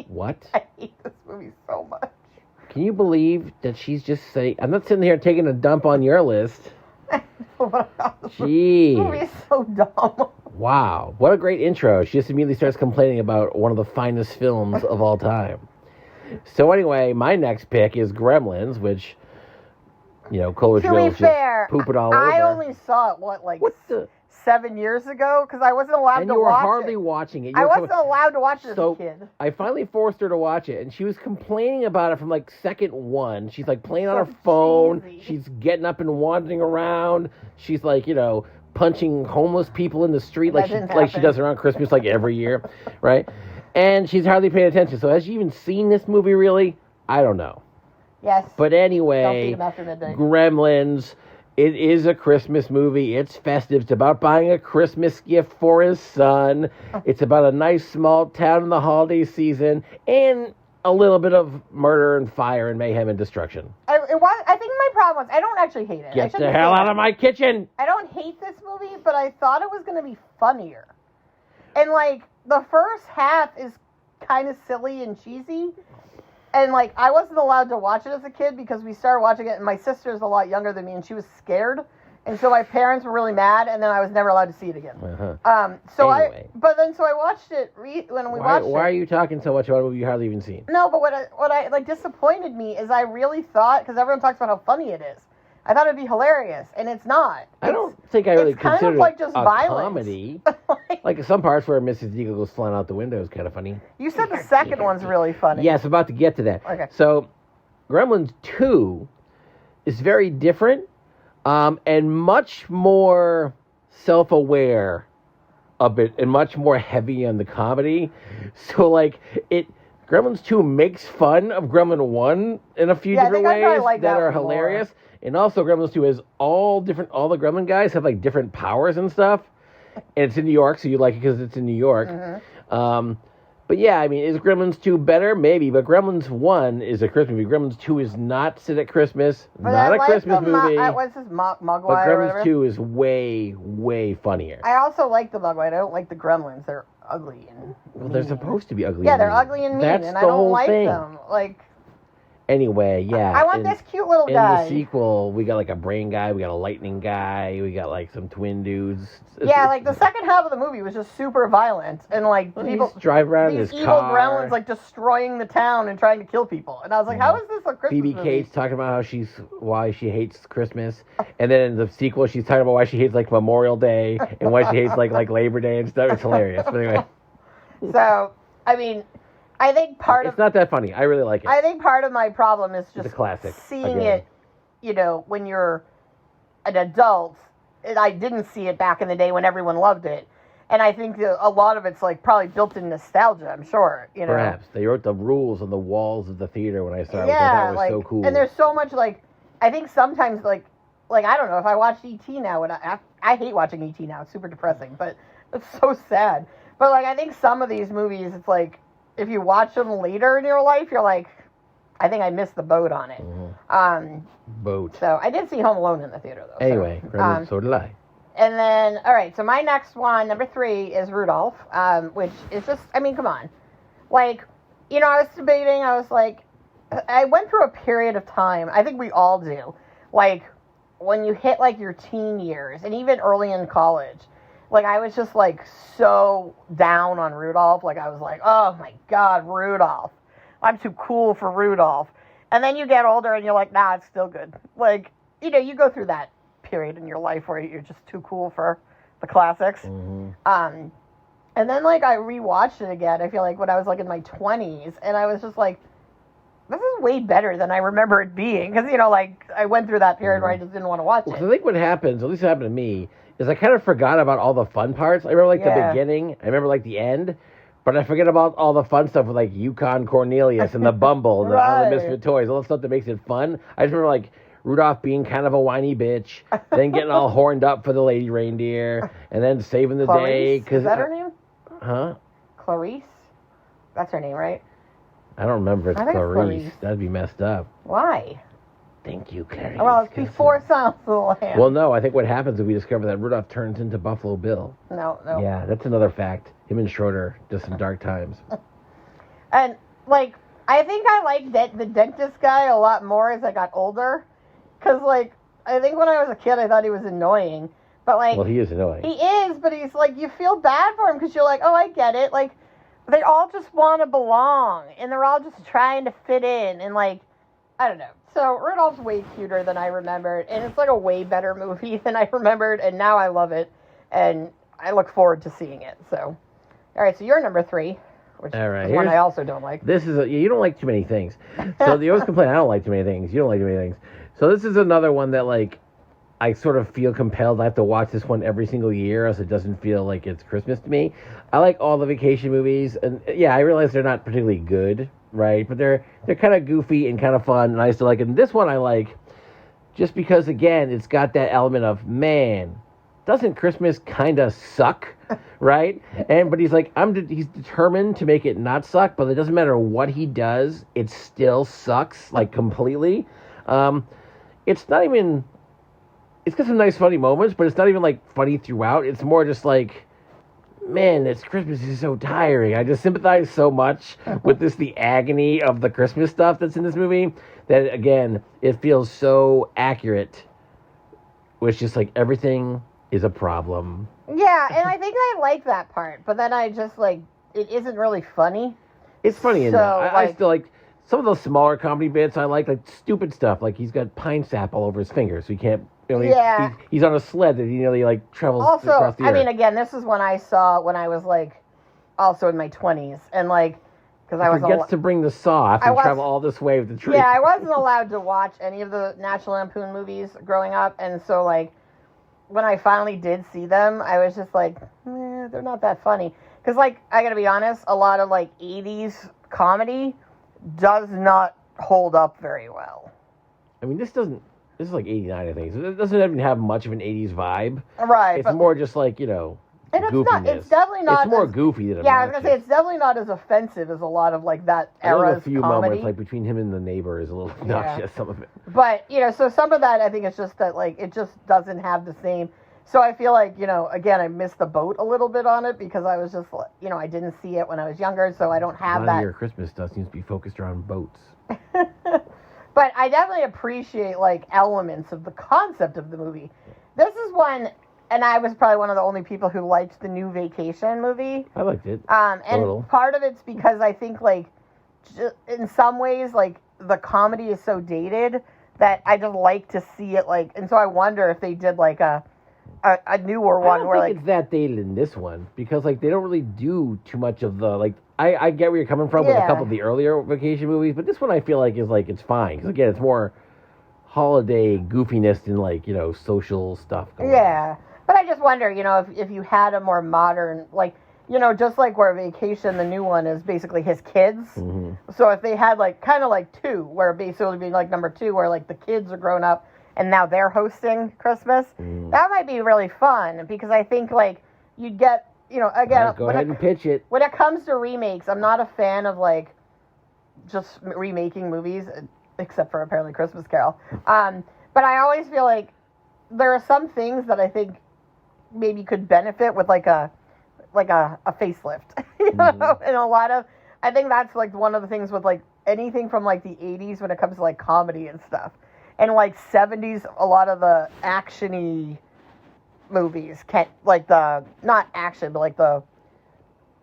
What? I hate this movie so much. Can you believe that she's just saying? I'm not sitting here taking a dump on your list. Jeez. This movie is so dumb. Wow. What a great intro. She just immediately starts complaining about one of the finest films of all time. So anyway, my next pick is Gremlins, which, Coleridge To be Village fair, just poop it all over. I only saw it, 7 years ago? Because I wasn't allowed to watch it. And you were hardly watching it. I wasn't allowed to watch it as a kid. I finally forced her to watch it, and she was complaining about it from, second one. She's, playing on her phone. Cheesy. She's getting up and wandering around. She's, punching homeless people in the street like she does around Christmas, every year, right? And she's hardly paying attention. So has she even seen this movie, really? I don't know. Yes. But anyway, Don't feed 'em after midnight. Gremlins... It is a Christmas movie. It's festive. It's about buying a Christmas gift for his son. It's about a nice small town in the holiday season and a little bit of murder and fire and mayhem and destruction. I think my problem was I don't actually hate it. Get the hell out of my kitchen! I don't hate this movie, but I thought it was going to be funnier. And, the first half is kind of silly and cheesy. And, I wasn't allowed to watch it as a kid because we started watching it, and my sister's a lot younger than me, and she was scared. And so my parents were really mad, and then I was never allowed to see it again. Anyway. So I watched it when we watched it. Why are you talking so much about a movie you hardly even seen? No, but what disappointed me is I really thought, because everyone talks about how funny it is, I thought it'd be hilarious, and it's not. I don't think I really consider kind of like it just a violence. comedy. Some parts where Mrs. Eagle goes flying out the window is kind of funny. You said the second one's really funny. Yes, about to get to that. Okay. So, Gremlins 2 is very different and much more self-aware of it and much more heavy on the comedy. So, Gremlins 2 makes fun of Gremlin 1 in a few different ways that are hilarious. More. And also, Gremlins 2 is all the Gremlin guys have different powers and stuff. And it's in New York, so you like it because it's in New York. Mm-hmm. But yeah, is Gremlins 2 better? Maybe. But Gremlins 1 is a Christmas movie. Gremlins 2 is not set at Christmas. Not a Christmas movie. What's this, Mugwai? But Gremlins 2 is way, way funnier. I also like the Mugwai. I don't like the Gremlins. They're ugly and mean. They're supposed to be ugly. Yeah, they're ugly and mean, and I don't like them. Anyway, yeah. I want this cute little guy. In the sequel, we got a brain guy, we got a lightning guy, we got some twin dudes. Yeah, the second half of the movie was just super violent, and people drive around in his evil car. gremlins destroying the town and trying to kill people, and I was like, how is this a Christmas Phoebe movie? Cates talking about why she hates Christmas, and then in the sequel she's talking about why she hates Memorial Day and why she hates Labor Day and stuff. It's hilarious. But anyway, so I think it's not that funny. I really like it. I think part of my problem is just it's a classic. Seeing it, when you're an adult. And I didn't see it back in the day when everyone loved it. And I think a lot of it's probably built in nostalgia, I'm sure. Perhaps. They wrote the rules on the walls of the theater when I saw it, which yeah, I thought was so cool. And there's so much, I think sometimes, I don't know, if I watched E.T. now, and I hate watching E.T. now, it's super depressing, but it's so sad. But, I think some of these movies, it's if you watch them later in your life, you're I think I missed the boat on it. Mm-hmm. Boat. So, I did see Home Alone in the theater, though. Anyway, so did I. And then, all right, so my next one, number 3, is Rudolph, which is just, come on. I was debating, I went through a period of time, I think we all do, when you hit, your teen years, and even early in college, I was just, so down on Rudolph, I was oh my god, Rudolph. I'm too cool for Rudolph. And then you get older, and you're nah, it's still good. You go through that period in your life where you're just too cool for the classics. Mm-hmm. And then I rewatched it again. I feel when I was in my 20s, and I was just this is way better than I remember it being because I went through that period where I just didn't want to watch it. So I think what happens, at least it happened to me, is I kind of forgot about all the fun parts. I remember the beginning. I remember the end. But I forget about all the fun stuff with Yukon Cornelius and the Bumble and all the Misfit toys, all the stuff that makes it fun. I just remember Rudolph being kind of a whiny bitch, then getting all horned up for the lady reindeer, and then saving the day. Is that her name? Huh? Clarice? That's her name, right? I don't remember if it's Clarice. That'd be messed up. Why? Thank you, Clarice. Well, it's before Silence of the Lambs. Well, no, I think what happens is we discover that Rudolph turns into Buffalo Bill. No. Yeah, that's another fact. Him and Schroeder, just some dark times. And, I think I liked the dentist guy a lot more as I got older. Because, I think when I was a kid, I thought he was annoying. But, like... Well, he is annoying. He is, but he's, like, you feel bad for him because you're like, oh, I get it. Like, they all just want to belong, and they're all just trying to fit in, and, like, I don't know. So, Rudolph's way cuter than I remembered, and it's, like, a way better movie than I remembered, and now I love it, and I look forward to seeing it, so. All right, so you're number 3, which is one I also don't like. This is, you don't like too many things. So, you always complain, I don't like too many things. You don't like too many things. So, this is another one that, like, I sort of feel compelled. I have to watch this one every single year, else it doesn't feel like it's Christmas to me. I like all the vacation movies, and yeah, I realize they're not particularly good, right? But they're kind of goofy and kind of fun, and I still like it. And this one I like just because, again, it's got that element of, man, doesn't Christmas kind of suck, right? But he's like, he's determined to make it not suck, but it doesn't matter what he does, it still sucks, like, completely. It's not even... It's got some nice funny moments, but it's not even, like, funny throughout. It's more just like, man, this Christmas is so tiring. I just sympathize so much with the agony of the Christmas stuff that's in this movie, that, again, it feels so accurate. It's just like, everything is a problem. Yeah, and I think I like that part, but then I just, like, it isn't really funny. It's funny in that. I still like... Some of those smaller comedy bits I like stupid stuff, like he's got pine sap all over his fingers, so he can't, he's on a sled that he nearly, like, travels across the earth. I mean, again, this is one I saw when I was, like, also in my 20s, and, like, because I was... forgets to bring the saw and travel all this way with the tree. Yeah, I wasn't allowed to watch any of the National Lampoon movies growing up, and so, like, when I finally did see them, I was just like, they're not that funny. Because, like, I gotta be honest, a lot of, like, 80s comedy does not hold up very well. I mean, this is like 89, I think. So it doesn't even have much of an 80s vibe. Right. It's more just like, and goofiness. It's definitely not... It's more goofy than obnoxious. Yeah, I was going to say, it's definitely not as offensive as a lot of, like, that era's a few comedy. Moments, like, between him and the neighbor is a little obnoxious, some of it. But, so some of that, I think it's just that, like, it just doesn't have the same... So I feel like, again, I missed the boat a little bit on it because I was just, I didn't see it when I was younger, so I don't have that. Your Christmas stuff seems to be focused around boats. But I definitely appreciate, like, elements of the concept of the movie. This is one, and I was probably one of the only people who liked the new Vacation movie. I liked it. And part of it's because I think, like, in some ways, like, the comedy is so dated that I just like to see it, like, and so I wonder if they did, like, a newer one where, like, it's that dated in this one because, like, they don't really do too much of the, like, I get where you're coming from with a couple of the earlier Vacation movies, but this one I feel like is, like, it's fine because, again, it's more holiday goofiness than, like, social stuff going on. But I just wonder, if you had a more modern, like, just like where Vacation, the new one, is basically his kids. Mm-hmm. So if they had, like, kind of like 2, where basically it would be like number 2, where, like, the kids are grown up and now they're hosting Christmas, that might be really fun because I think, like, you'd get, again... Right, go ahead and pitch it. When it comes to remakes, I'm not a fan of, like, just remaking movies, except for apparently Christmas Carol. But I always feel like there are some things that I think maybe could benefit with, like a facelift. And a lot of... I think that's, like, one of the things with, like, anything from, like, the 80s when it comes to, like, comedy and stuff. And, like, 70s, a lot of the action-y movies can't, like, not action, but, like, the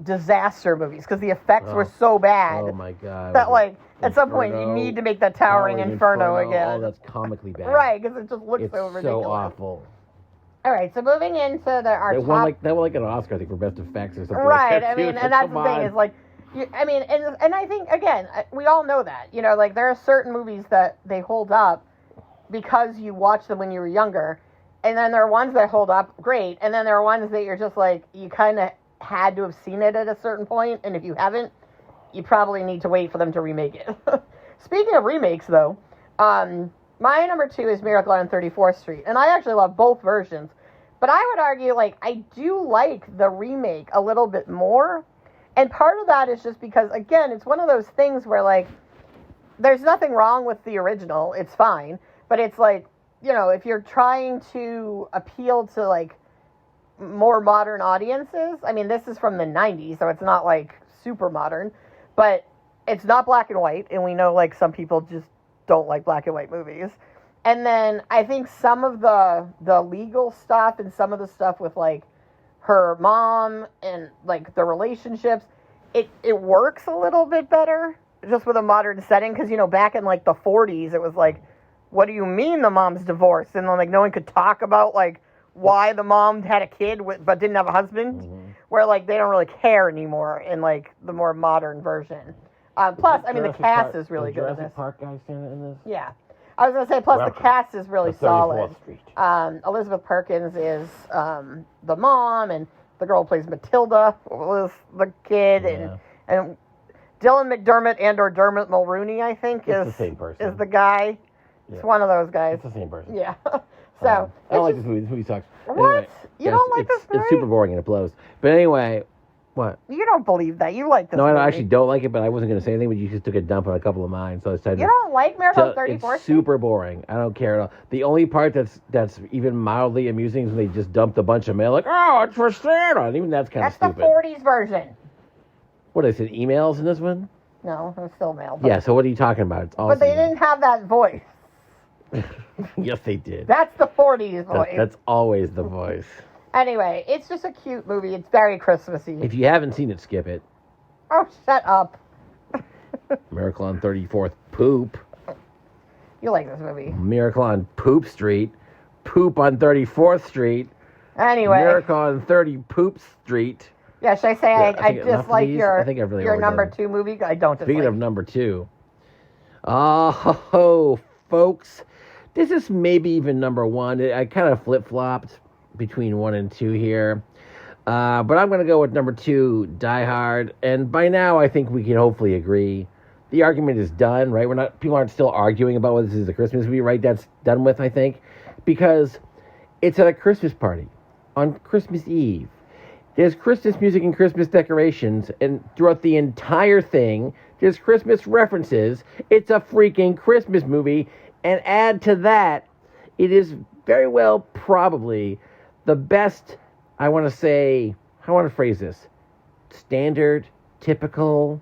disaster movies, because the effects were so bad. Oh, my God. That, like, at some point, you need to make that towering Inferno again. Oh, that's comically bad. Right, because it just looks so ridiculous. It's so awful. All right, so moving into our top... That won, like, an Oscar, I think, for Best Effects or something right, like that, I mean, and that's the thing, is, like, and I think, again, we all know that, like, there are certain movies that they hold up because you watched them when you were younger, and then there are ones that hold up great, and then there are ones that you're just like, you kind of had to have seen it at a certain point, and if you haven't, you probably need to wait for them to remake it. Speaking of remakes, though, my number 2 is Miracle on 34th Street, and I actually love both versions, but I would argue, like, I do like the remake a little bit more, and part of that is just because, again, it's one of those things where, like, there's nothing wrong with the original, it's fine, but it's like, if you're trying to appeal to, like, more modern audiences, I mean, this is from the 90s, so it's not, like, super modern, but it's not black and white, and we know, like, some people just don't like black and white movies. And then I think some of the legal stuff and some of the stuff with like her mom and like the relationships, it works a little bit better just with a modern setting, because back in like the 40s it was like, what do you mean the mom's divorced? And then like no one could talk about like why the mom had a kid but didn't have a husband, where like they don't really care anymore in like the more modern version. Plus, I mean, the cast is really good in this. Park guy in this? Yeah. I was going to say, plus the cast is really solid. Street. Elizabeth Perkins is the mom, and the girl who plays Matilda was the kid, and Dylan McDermott or Dermot Mulrooney, I think, is the same person. Is the guy. Yeah. It's one of those guys. It's the same person. Yeah. So I don't like this movie. This movie sucks. What? Anyway, You don't like this movie? It's super boring and it blows. But anyway, what? You don't believe that. You like this No, movie. I actually don't like it, but I wasn't going to say anything, but you just took a dump on a couple of mine, so I decided You don't like Miracle on 34th It's super boring. I don't care at all. The only part that's even mildly amusing is when they just dumped a bunch of mail, like, oh, it's for Santa. And even that's kind of stupid. That's the 40s version. What, is it emails in this one? No, it was still mail. Yeah, so what are you talking about? It's awesome. But they didn't have that voice. Yes, they did. That's the 40s voice. That's always the voice. Anyway, it's just a cute movie. It's very Christmassy. If you haven't seen it, skip it. Oh, shut up. Miracle on 34th, Poop. You like this movie. Miracle on Poop Street. Poop on 34th Street. Anyway. Miracle on 30 Poop Street. Yeah, should I say I dislike I think I've really your number overdone. 2 movie? I don't dislike. Speaking of number 2. Oh, folks. This is maybe even number 1. I kind of flip-flopped between 1 and 2 here. But I'm going to go with number 2, Die Hard. And by now, I think we can hopefully agree. The argument is done, right? People aren't still arguing about whether this is a Christmas movie, right? That's done with, I think. Because it's at a Christmas party on Christmas Eve. There's Christmas music and Christmas decorations, and throughout the entire thing, there's Christmas references. It's a freaking Christmas movie, and add to that, it is very well probably the best, I want to say, how do I want to phrase this? Standard, typical...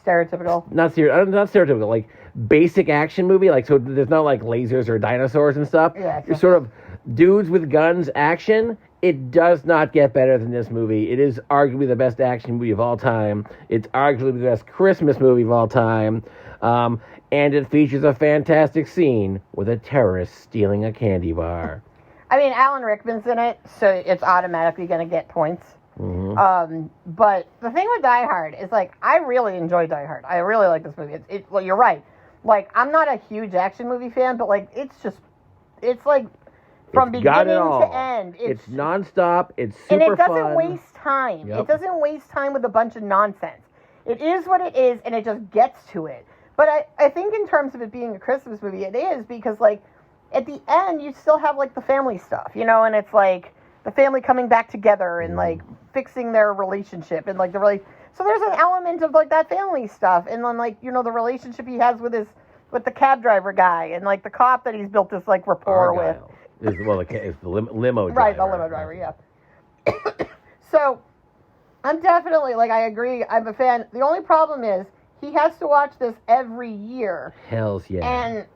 Stereotypical? Not stereotypical, like basic action movie, like so there's not like lasers or dinosaurs and stuff. Yeah, You're sort of dudes with guns action. It does not get better than this movie. It is arguably the best action movie of all time. It's arguably the best Christmas movie of all time. And it features a fantastic scene with a terrorist stealing a candy bar. I mean, Alan Rickman's in it, so it's automatically going to get points. Mm-hmm. But the thing with Die Hard is, like, I really enjoy Die Hard. I really like this movie. Well, you're right. Like, I'm not a huge action movie fan, but, like, it's like, from beginning to end. It's nonstop. It's super fun. And it doesn't waste time. Yep. It doesn't waste time with a bunch of nonsense. It is what it is, and it just gets to it. But I think in terms of it being a Christmas movie, it is, because, like, at the end, you still have, like, the family stuff, you know, and it's, like, the family coming back together and, like, fixing their relationship and, like, so there's an element of, like, that family stuff, and then, like, you know, the relationship he has with the cab driver guy, and, like, the cop that he's built this, like, rapport with. It's the limo driver. Right, the limo driver, yeah. So, I'm definitely, like, I agree, I'm a fan. The only problem is, he has to watch this every year. Hells yeah. And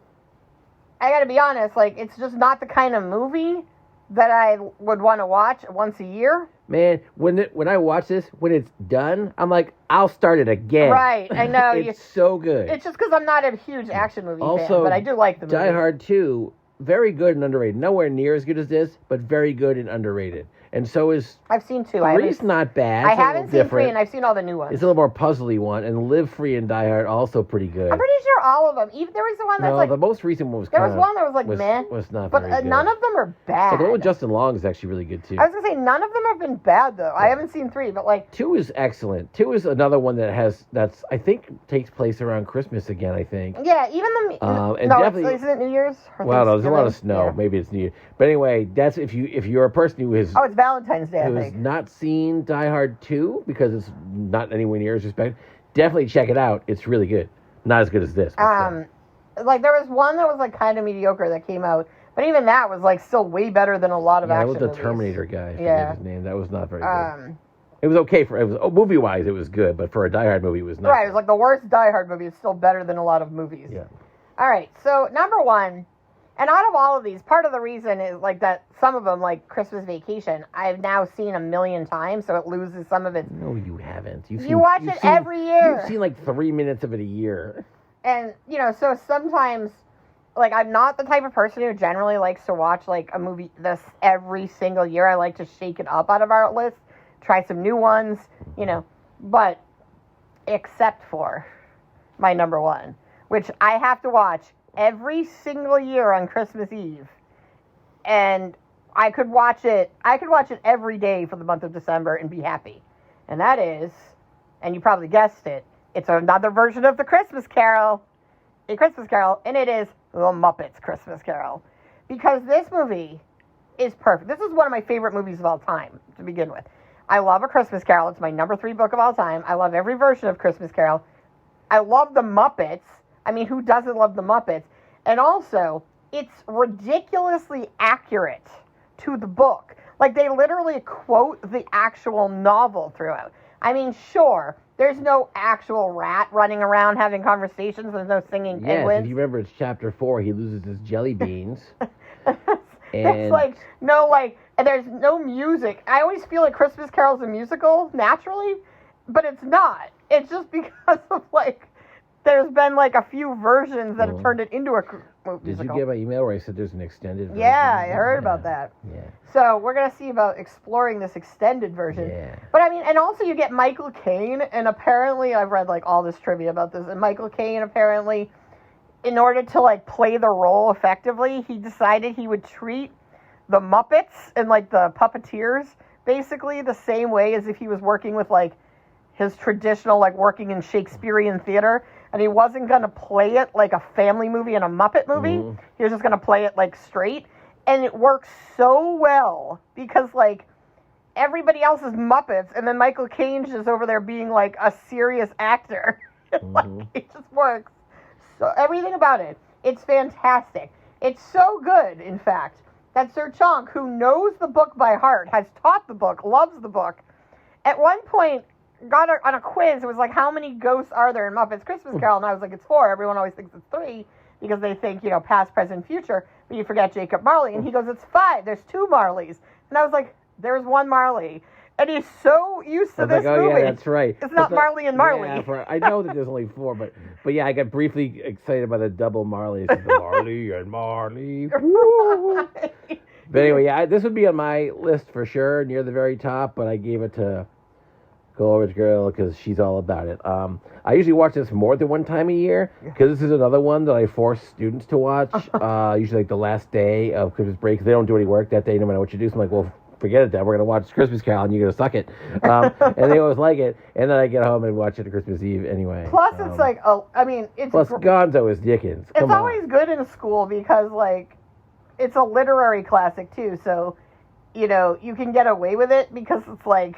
I gotta be honest, like, it's just not the kind of movie that I would want to watch once a year. Man, when I watch this, when it's done, I'm like, I'll start it again. Right, I know. It's so good. It's just because I'm not a huge action movie also, fan, but I do like the movie. Die Hard 2, very good and underrated. Nowhere near as good as this, but very good and underrated. And so is... I've seen 2. 3's not bad. I haven't seen 3, and I've seen all the new ones. It's a little more puzzly one, and Live Free and Die Hard also pretty good. I'm pretty sure all of them. Even there was the one that's like... the most recent one was There was one that was like, meh. Was not but very good. None of them are bad. But the one with Justin Long is actually really good, too. I was going to say, none of them have been bad, though. I haven't seen 3, but like... 2 is excellent. 2 is another one that's I think, takes place around Christmas again, I think. Yeah, even the... and no, definitely, isn't it New Year's? Well, there's a lot of snow. Yeah. Maybe it's New Year. But anyway, that's if you're a person who is... Oh, it's Valentine's Day, I who think. has not seen Die Hard 2, because it's not anywhere near as respected, definitely check it out. It's really good. Not as good as this. Like, there was one that was, like, kind of mediocre that came out, but even that was, like, still way better than a lot of action movies. That was the Terminator guy. I forget his name. That was not very good. It was okay movie-wise, it was good, but for a Die Hard movie, it was not. Right, it was like the worst Die Hard movie. It's still better than a lot of movies. Yeah. All right, so number 1, And out of all of these, part of the reason is like that some of them, like Christmas Vacation, I've now seen 1,000,000 times, so it loses some of its... No, you haven't. You watch it every year. You've seen like 3 minutes of it a year. And, you know, so sometimes, like, I'm not the type of person who generally likes to watch, like, a movie this every single year. I like to shake it up out of our list, try some new ones, you know, but except for my number one, which I have to watch every single year on Christmas Eve, and I could watch it every day for the month of December and be happy. And that is, and you probably guessed it, it's another version of the Christmas Carol, A Christmas Carol, and it is The Muppets Christmas Carol. Because this movie is perfect. This is one of my favorite movies of all time, to begin with. I love A Christmas Carol. It's my number 3 book of all time. I love every version of Christmas Carol. I love the Muppets. I mean, who doesn't love the Muppets? And also, it's ridiculously accurate to the book. Like, they literally quote the actual novel throughout. I mean, sure, there's no actual rat running around having conversations. There's no singing penguins. Yes, if you remember, it's chapter 4. He loses his jelly beans. It's like, no, like, and there's no music. I always feel like Christmas Carol's a musical, naturally, but it's not. It's just because of, like, there's been, like, a few versions that have turned it into a musical. Did you get my email where I said there's an extended version? Yeah, I heard about that. Yeah. So we're going to see about exploring this extended version. Yeah. But, I mean, and also you get Michael Caine, and apparently, I've read, like, all this trivia about this, and Michael Caine, apparently, in order to, like, play the role effectively, he decided he would treat the Muppets and, like, the puppeteers basically the same way as if he was working with, like, his traditional, like, working in Shakespearean theater. And he wasn't going to play it like a family movie and a Muppet movie. Mm-hmm. He was just going to play it, like, straight. And it works so well because, like, everybody else is Muppets, and then Michael Caine's just over there being, like, a serious actor. Like, it just works. So everything about it, it's fantastic. It's so good, in fact, that Sir Chonk, who knows the book by heart, has taught the book, loves the book, at one point got on a quiz. It was like, how many ghosts are there in Muppets Christmas Carol? And I was like, it's 4. Everyone always thinks it's 3 because they think, you know, past, present, future. But you forget Jacob Marley. And he goes, it's 5. There's 2 Marleys. And I was like, there's 1 Marley. And he's so used to this movie. Yeah, that's right. It's not Marley and Marley. Yeah, I know that there's only 4, but yeah, I got briefly excited by the double Marleys. The Marley and Marley. Right. But anyway, yeah, this would be on my list for sure, near the very top, but I gave it to Coleridge Girl because she's all about it. I usually watch this more than one time a year because this is another one that I force students to watch, usually like the last day of Christmas break. They don't do any work that day, no matter what you do. So I'm like, well, forget it then. We're going to watch Christmas Carol and you're going to suck it. And they always like it. And then I get home and watch it on Christmas Eve anyway. Plus, it's like, it's... Plus, Gonzo is Dickens. It's always good in school because, like, it's a literary classic, too. So, you know, you can get away with it because it's like...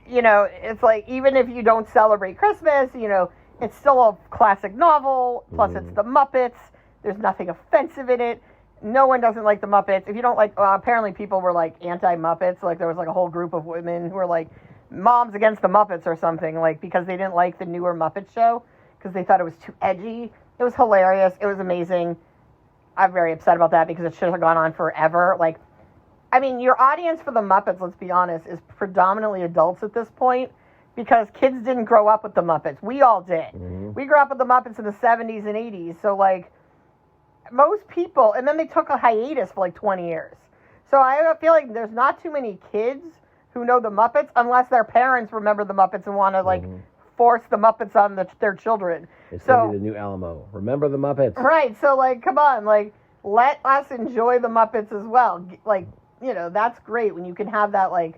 You know, it's like, even if you don't celebrate Christmas, you know, it's still a classic novel, plus it's the Muppets, there's nothing offensive in it, no one doesn't like the Muppets. If you don't like, apparently people were, like, anti-Muppets, like, there was, like, a whole group of women who were, like, moms against the Muppets or something, like, because they didn't like the newer Muppet show, because they thought it was too edgy. It was hilarious, it was amazing. I'm very upset about that, because it should have gone on forever, like, I mean, your audience for the Muppets, let's be honest, is predominantly adults at this point because kids didn't grow up with the Muppets. We all did. Mm-hmm. We grew up with the Muppets in the 70s and 80s. So, like, most people, and then they took a hiatus for, like, 20 years. So I feel like there's not too many kids who know the Muppets unless their parents remember the Muppets and want to, like, force the Muppets on their children. It's going to be the new Alamo. Remember the Muppets. Right. So, like, come on. Like, let us enjoy the Muppets as well. Like, you know, that's great when you can have that, like...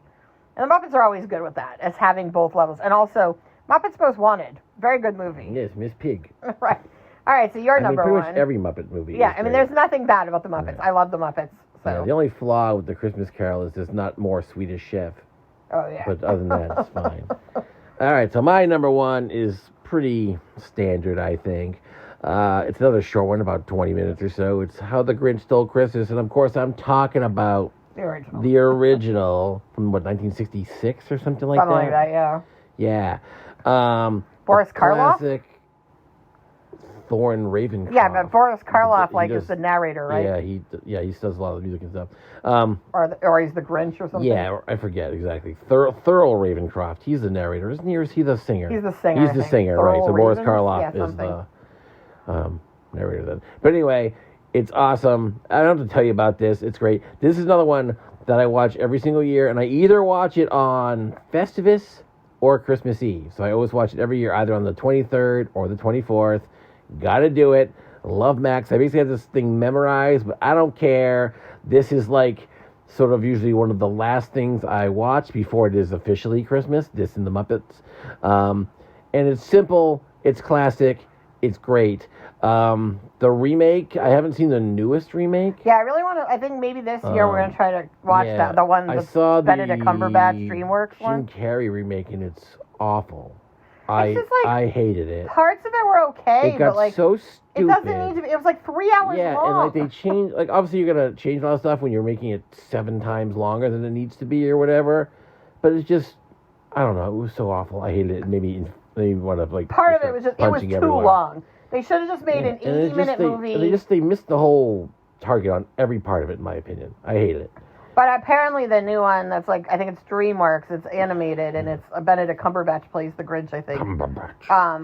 And the Muppets are always good with that, as having both levels. And also, Muppets Most Wanted. Very good movie. Yes, Miss Pig. Right. All right, so you're number pretty one. Much every Muppet movie. Yeah, I mean, there's nothing bad about the Muppets. I love the Muppets. So. Yeah, the only flaw with the Christmas Carol is there's not more Swedish Chef. Oh, yeah. But other than that, it's fine. All right, so my number one is pretty standard, I think. It's another short one, about 20 minutes or so. It's How the Grinch Stole Christmas. And, of course, I'm talking about the original from, 1966 or something like that? Something like that, yeah. Yeah. Boris Karloff? Classic Thorne Ravencroft. Yeah, but Boris Karloff He is the narrator, right? Yeah, he does a lot of music and stuff. Or he's the Grinch or something. Yeah, I forget exactly. Thurl Ravencroft. He's the narrator, isn't he? Or is he the singer? He's the singer. He's the singer, right? So Boris Karloff yeah, is the narrator then. But anyway, it's awesome. I don't have to tell you about this. It's great. This is another one that I watch every single year, and I either watch it on Festivus or Christmas Eve. So I always watch it every year, either on the 23rd or the 24th. Gotta do it. Love Max. I basically have this thing memorized, but I don't care. This is like sort of usually one of the last things I watch before it is officially Christmas. This and the Muppets. And it's simple. It's classic. It's great. The remake, I haven't seen the newest remake. Yeah, I really want to. I think maybe this year we're going to try to watch the one I saw Benedict Cumberbatch DreamWorks one. Jim Carrey remake, and it's awful. I hated it. Parts of it were okay, it got but like so stupid. it doesn't need to be. It was like 3 hours long. Yeah, and like they changed. Like obviously you're gonna change a lot of stuff when you're making it 7 times longer than it needs to be or whatever. But it's just, I don't know. It was so awful. I hated it. It made me want to like. Part of it was just too long. They should have just made an 80-minute movie. They missed the whole target on every part of it, in my opinion. I hated it. But apparently the new one that's like, I think it's DreamWorks, it's animated, and it's Benedict Cumberbatch plays the Grinch, I think.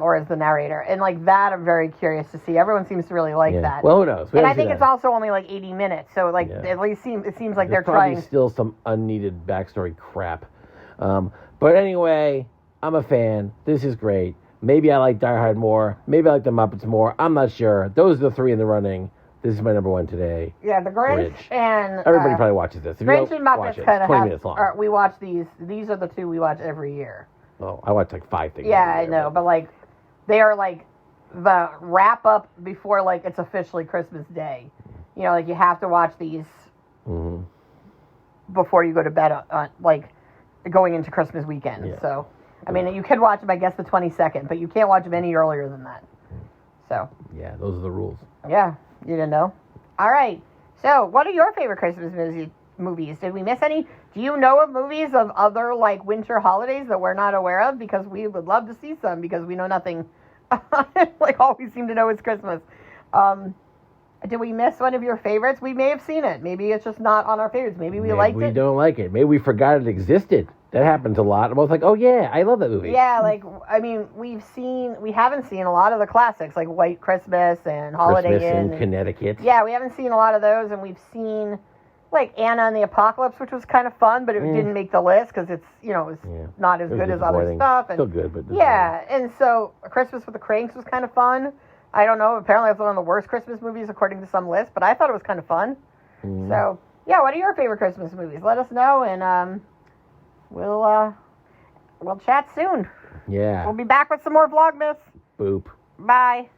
Or is the narrator. And like that I'm very curious to see. Everyone seems to really like that. Well, who knows? And I think it's also only like 80 minutes, so like at least it seems like they're trying. There's still some unneeded backstory crap. But anyway, I'm a fan. This is great. Maybe I like Die Hard more. Maybe I like the Muppets more. I'm not sure. Those are the 3 in the running. This is my number 1 today. Yeah, the Grinch and... Everybody probably watches this. If Grinch you and Muppets kind of 20 minutes long. We watch these. These are the 2 we watch every year. Oh, I watch like 5 things. Yeah, I know. But like, they are like the wrap-up before like it's officially Christmas Day. You know, like you have to watch these before you go to bed on like going into Christmas weekend. Yeah. So, I mean, you could watch them, I guess, the 22nd, but you can't watch them any earlier than that. So. Yeah, those are the rules. Yeah. You didn't know? All right. So, what are your favorite Christmas movies? Did we miss any? Do you know of movies of other, like, winter holidays that we're not aware of? Because we would love to see some, because we know nothing. Like, all we seem to know is Christmas. Did we miss one of your favorites? We may have seen it. Maybe it's just not on our favorites. Maybe we liked it. Maybe we don't like it. Maybe we forgot it existed. That happens a lot. I'm both like, oh yeah, I love that movie. Yeah, like, I mean, we haven't seen a lot of the classics, like White Christmas and Holiday Inn. In Connecticut. Yeah, we haven't seen a lot of those, and we've seen, like, Anna and the Apocalypse, which was kind of fun, but it didn't make the list, because it's, you know, it's not as good as other stuff. And, still good, but... Yeah, and so Christmas with the Cranks was kind of fun. I don't know, apparently it's one of the worst Christmas movies according to some list, but I thought it was kind of fun. So, yeah, what are your favorite Christmas movies? Let us know, and, we'll chat soon. Yeah. We'll be back with some more Vlogmas. Boop. Bye.